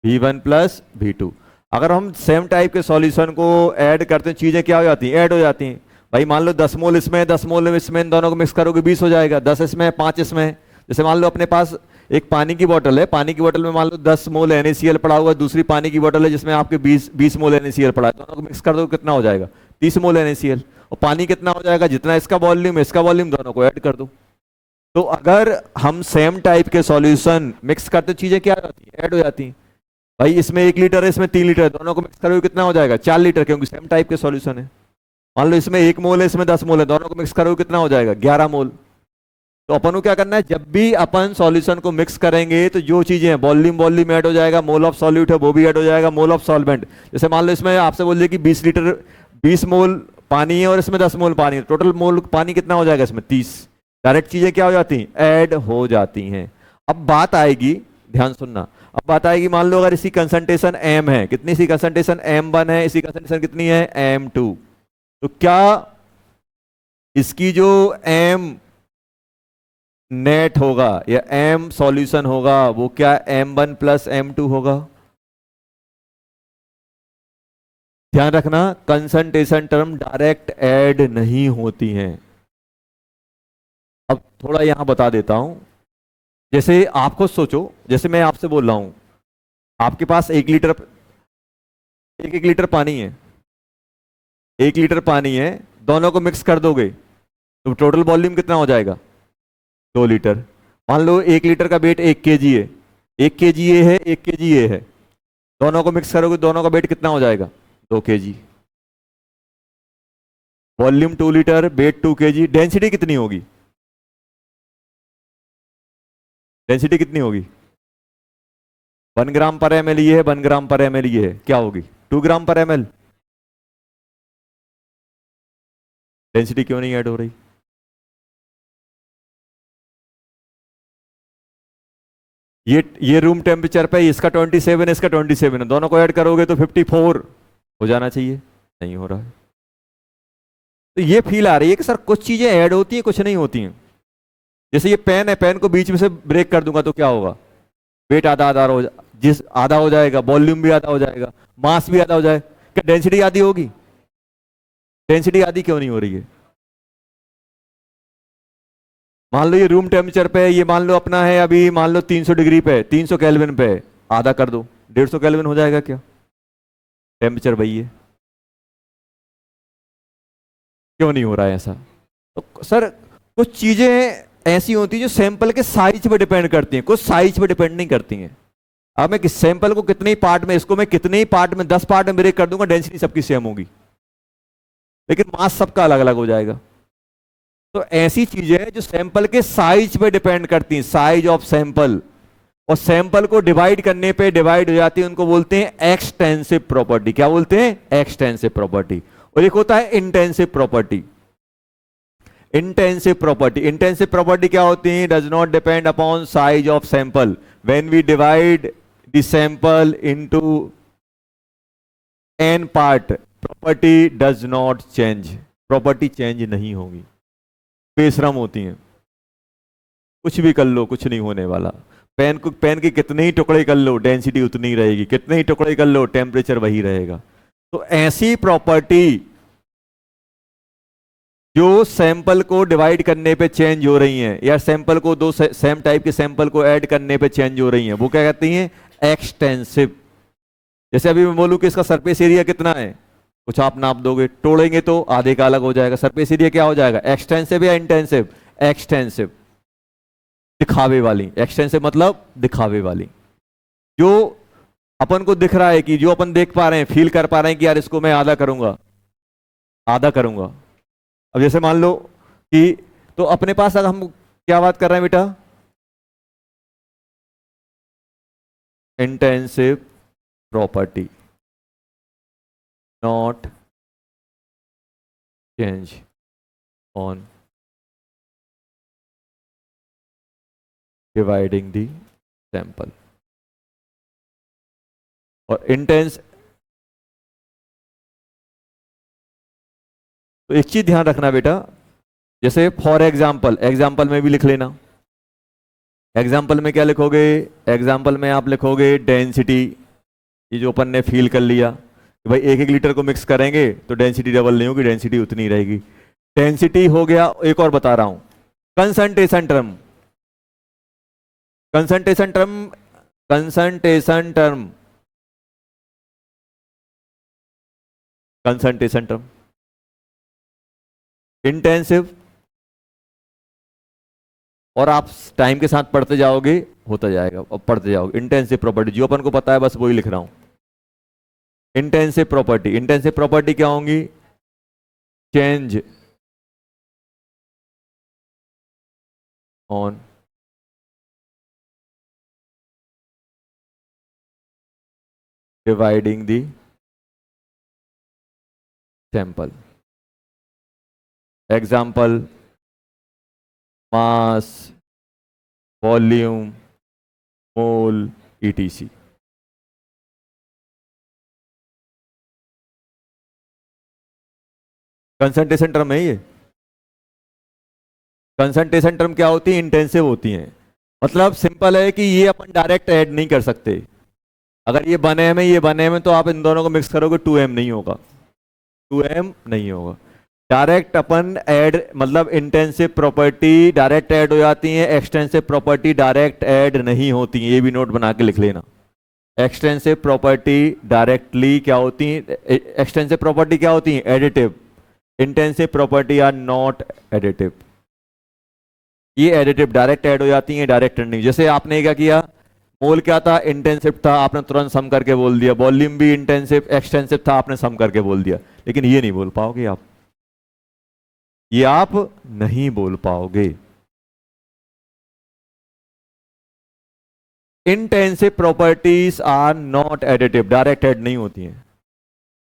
V1 प्लस V2। अगर हम सेम टाइप के सॉल्यूशन को ऐड करते हैं, चीजें क्या हो जाती हैं, ऐड हो जाती हैं। भाई मान लो 10 मोल इसमें 10 मोल इसमें, इन दोनों को मिक्स करोगे 20 हो जाएगा, 10 इसमें 5 इसमें। जैसे मान लो अपने पास एक पानी की बोतल है, पानी की बोतल में मान लो 10 मोल NaCl पड़ा हुआ है, दूसरी पानी की बोतल है जिसमें आपके 20 मोल NaCl पड़ा है, दोनों को मिक्स कर दो कितना हो जाएगा, 30 मोल NaCl। और पानी कितना हो जाएगा, जितना इसका वॉल्यूम दोनों को ऐड कर दो। तो अगर हम सेम टाइप के सॉल्यूशन मिक्स करते, चीजें क्या हो जाती हैं, ऐड हो जाती हैं। भाई इसमें 1 लीटर है, इसमें 3 लीटर है, दोनों को मिक्स करोगे कितना हो जाएगा, 4 लीटर, क्योंकि सेम टाइप के सॉल्यूशन है। मान लो इसमें 1 मोल है, इसमें 10 मोल है, दोनों को मिक्स करोगे कितना हो जाएगा, 11 मोल। तो अपन को क्या करना है, जब भी अपन सॉल्यूशन को मिक्स करेंगे तो जो चीजें हैं, वॉल्यूम ऐड हो जाएगा, मोल ऑफ सॉल्यूट है वो भी ऐड हो जाएगा, मोल ऑफ सॉल्वेंट। जैसे मान लो इसमें आपसे बोल दिया कि 20 मोल पानी है और इसमें 10 मोल पानी है, टोटल मोल पानी कितना हो जाएगा इसमें, 30। डायरेक्ट चीजें क्या हो जाती हैं, ऐड हो जाती हैं। अब बात आएगी, ध्यान सुनना, अब बात आएगी, मान लो अगर इसकी कंसंट्रेशन M है, कितनी सी कंसंट्रेशन M1 है, इसकी कंसंट्रेशन कितनी है M2, तो क्या इसकी जो M नेट होगा या M सॉल्यूशन होगा वो क्या M1 प्लस M2 होगा। ध्यान रखना, कंसंट्रेशन टर्म डायरेक्ट ऐड नहीं होती हैं। अब थोड़ा यहां बता देता हूं, जैसे आपको सोचो, जैसे मैं आपसे बोल रहा हूं, आपके पास 1 लीटर, एक लीटर पानी है, 1 लीटर पानी है, दोनों को मिक्स कर दोगे तो टोटल वॉल्यूम कितना हो जाएगा, 2 लीटर। मान लो 1 लीटर का वेट 1 kg है, 1 kg ये है, 1 kg ये है, दोनों को मिक्स करोगे, दोनों का वेट कितना हो जाएगा, 2 kg। Volume 2 litre, weight 2 kg, density कितनी होगी, डेंसिटी कितनी होगी, 1 ग्राम पर ml ये है, 1 ग्राम पर ml ये है, क्या होगी, 2 ग्राम पर ml। डेंसिटी क्यों नहीं ऐड हो रही, ये रूम टेम्परेचर पे, इसका 27, इसका 27 है, दोनों को ऐड करोगे तो 54 हो जाना चाहिए, नहीं हो रहा है। तो ये फील आ रही है कि सर कुछ चीजें ऐड होती हैं, कुछ नहीं होती हैं। जैसे ये पेन है, पेन को बीच में से ब्रेक कर दूंगा तो क्या होगा, वेट आधा आधा हो जिस आधा हो जाएगा, वॉल्यूम भी आधा हो जाएगा, मास भी आधा हो जाएगा, क्या डेंसिटी आधी होगी, डेंसिटी आधी क्यों नहीं हो रही है। मान लो ये रूम टेम्परेचर पे है, ये मान लो अपना है अभी, मान लो 300 डिग्री पे, 300 केल्विन पे, आधा कर दो, 150 केल्विन हो जाएगा क्या? टेम्परेचर वही है, क्यों नहीं हो रहा है ऐसा? तो सर कुछ चीजें ऐसी होती है जो सैंपल के साइज पे डिपेंड करती हैं, कुछ साइज पे डिपेंड नहीं करती हैं। अब मैं किस सैंपल को कितने ही पार्ट में, इसको मैं कितने ही पार्ट में, 10 पार्ट में ब्रेक कर दूंगा, डेंसिटी सबकी सेम होगी, लेकिन मास सबका अलग अलग हो जाएगा। तो ऐसी चीजें हैं जो सैंपल के साइज पे डिपेंड करती हैं, साइज ऑफ सैंपल, और सैंपल को डिवाइड करने पे डिवाइड हो जाती है, उनको बोलते हैं एक्सटेंसिव प्रॉपर्टी। क्या बोलते हैं? Extensive property. और एक होता है intensive property. Intensive property, intensive property क्या होती है? Does not depend upon size of sample, when we divide the sample into n part, property does not change, property change नहीं होगी, बेशरम होती हैं, कुछ भी कर लो कुछ नहीं होने वाला। पेन के कितने ही टुकड़े कर लो डेंसिटी उतनी ही रहेगी, कितने ही टुकड़े कर लो टेम्परेचर वही रहेगा। तो ऐसी प्रॉपर्टी जो सैंपल को डिवाइड करने पे चेंज हो रही हैं, या सैंपल को दो सेम टाइप के सैंपल को ऐड करने पे चेंज हो रही हैं, वो क्या कहती हैं? एक्सटेंसिव। जैसे अभी मैं बोलूं कि इसका सरफेस एरिया कितना है, कुछ आप नाप दोगे, तोड़ेंगे तो आधे का अलग हो जाएगा, सरफेस एरिया क्या हो जाएगा? एक्सटेंसिव या इंटेंसिव? एक्सटेंसिव, दिखावे वाली। एक्सटेंसिव मतलब दिखावे वाली, जो अपन को दिख रहा है, कि जो अपन देख पा रहे हैं, फील कर पा रहे हैं कि यार इसको मैं आधा करूंगा, आधा करूंगा। अब जैसे मान लो कि, तो अपने पास अगर हम क्या बात कर रहे हैं बेटा? Intensive property, not change on dividing the sample. और इंटेंस, तो एक चीज ध्यान रखना बेटा, जैसे फॉर एग्जाम्पल, एग्जाम्पल में भी लिख लेना। एग्जाम्पल में क्या लिखोगे? एग्जाम्पल में आप लिखोगे डेंसिटी, ये जो अपन ने फील कर लिया कि भाई 1-1 लीटर को मिक्स करेंगे तो डेंसिटी डबल नहीं होगी, डेंसिटी उतनी रहेगी। डेंसिटी हो गया। एक और बता रहा हूं, concentration term, concentration term, concentration term, concentration term, intensive, और आप टाइम के साथ पढ़ते जाओगे होता जाएगा, अब पढ़ते जाओगे। इंटेंसिव प्रॉपर्टी जो अपन को पता है बस वही लिख रहा हूं। इंटेंसिव प्रॉपर्टी, इंटेंसिव प्रॉपर्टी क्या होंगी? Change on dividing the sample. Example, mass, volume, mole, etc. Concentration term है ये। कंसंट्रेशन टर्म क्या होती है? इंटेंसिव होती हैं। मतलब सिंपल है कि ये अपन डायरेक्ट ऐड नहीं कर सकते। अगर ये 1m है, ये 1m है, तो आप इन दोनों को मिक्स करोगे 2m नहीं होगा, 2m नहीं होगा। डायरेक्ट अपन ऐड, मतलब इंटेंसिव प्रॉपर्टी डायरेक्ट ऐड हो जाती है, एक्सटेंसिव प्रॉपर्टी डायरेक्ट ऐड नहीं होती है। ये भी नोट बना के लिख लेना। एक्सटेंसिव प्रॉपर्टी डायरेक्टली क्या होती है? एक्सटेंसिव प्रॉपर्टी क्या होती है? Additive. Intensive property are not additive. ये एडिटिव, डायरेक्ट ऐड हो जाती है, डायरेक्ट नहीं। जैसे आपने क्या किया, मोल क्या था? इंटेंसिव था, आपने तुरंत सम करके बोल दिया। वॉल्यूम भी इंटेंसिव एक्सटेंसिव था, आपने सम करके बोल दिया। लेकिन ये नहीं बोल पाओगे आप, ये आप नहीं बोल पाओगे। Intensive properties are not additive, direct add नहीं होती हैं।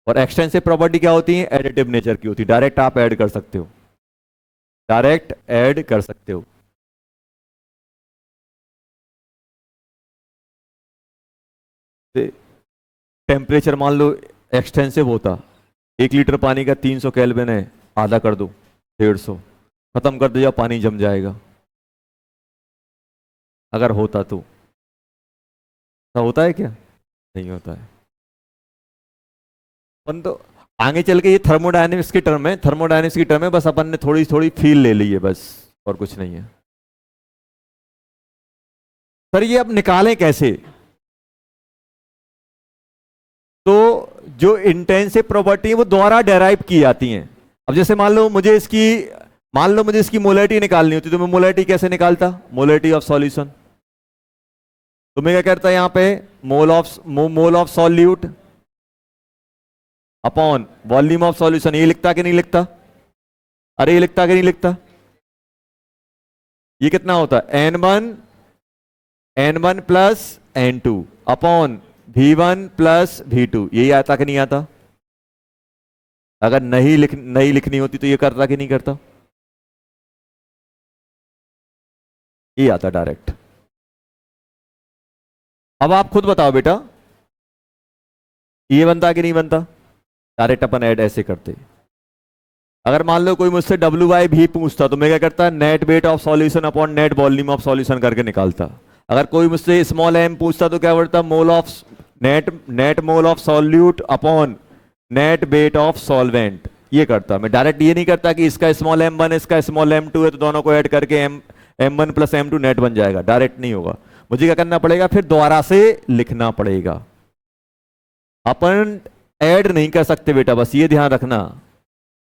और एक्सटेंसिव प्रॉपर्टी क्या होती है? एडिटिव नेचर की होती है, डायरेक्ट आप ऐड कर सकते हो, डायरेक्ट ऐड कर सकते हो। टेम्परेचर मान लो एक्सटेंसिव होता, 1 लीटर पानी का 300 केल्विन है, आधा कर दो 150, खत्म कर दिया, पानी जम जाएगा। अगर होता तो ऐसा होता है क्या? नहीं होता है। अपन तो आगे चल के ये थर्मोडायनेमिक्स की टर्म है, थर्मोडायनेमिक्स की टर्म है, बस अपन ने थोड़ी थोड़ी फील ले ली है बस, और कुछ नहीं है। सर ये अब निकालें कैसे? तो जो इंटेंसिव प्रॉपर्टी है वो द्वारा डेराइव की जाती हैं। अब जैसे मान लो मुझे इसकी मोलैरिटी निकालनी होती तो मैं मोलैरिटी कैसे निकालता? Molarity of solution. तो मैं क्या करता यहां पे मोल of solute upon volume of solution. ये लिखता कि नहीं लिखता? अरे ये लिखता कि नहीं लिखता? ये कितना होता है? n1 plus n2 upon v1 plus v2। यही आता कि नहीं आता? अगर नहीं लिखनी होती तो ये करता कि नहीं करता? ये आता डायरेक्ट। अब आप खुद बताओ बेटा, ये बनता कि नहीं बनता? डायरेक्ट अपन ऐड ऐसे करते। अगर मान लो कोई मुझसे W/V पूछता तो मैं क्या करता? Net wait of solution upon net volume of solution करके निकालता। अगर कोई मुझसे स्मॉल m पूछता तो क्या बढ़ता? Net mole of solute upon net wait of solvent. ये करता मैं डायरेक्ट। ये नहीं करता कि इसका स्मॉल m1 इसका स्मॉल m2 है तो दोनों को ऐड करके m1 प्लस m2 नेट बन जाएगा। डायरेक्ट नहीं होगा, मुझे क्या करना पड़ेगा? फिर दोबारा से लिखना पड़ेगा। अपन ऐड नहीं कर सकते बेटा, बस ये ध्यान रखना।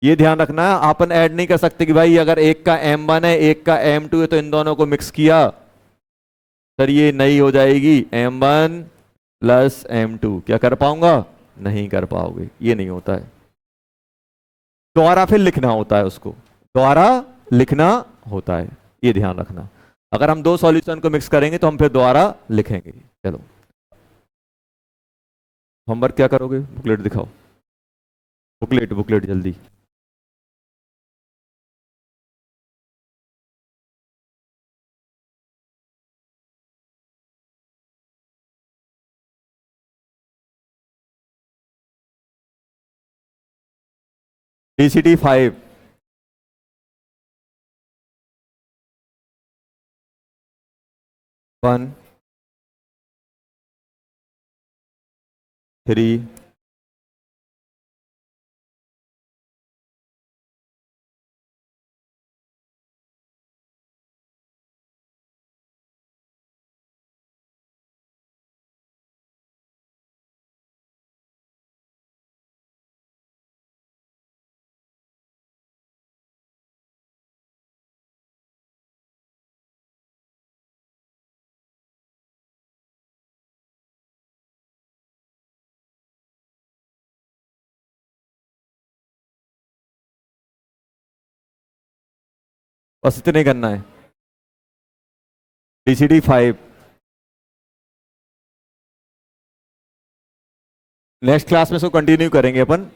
ये ध्यान रखना, अपन ऐड नहीं कर सकते कि भाई अगर एक का m1 है एक का m2 है तो इन दोनों को मिक्स किया सर ये नहीं हो जाएगी m1 प्लस m2। क्या कर पाऊंगा? नहीं कर पाओगे, ये नहीं होता है। दोबारा फिर लिखना होता है, उसको दोबारा लिखना होता है, ये ध्यान रखना। अगर हम दो सॉल्यूशन को मिक्स करेंगे तो हम फिर दोबारा लिखेंगे। चलो होमवर्क क्या करोगे? बुकलेट दिखाओ, बुकलेट जल्दी। DCT 5 1 3 बस इतने करना है। DCT 5 नेक्स्ट क्लास में इसको कंटिन्यू करेंगे अपन।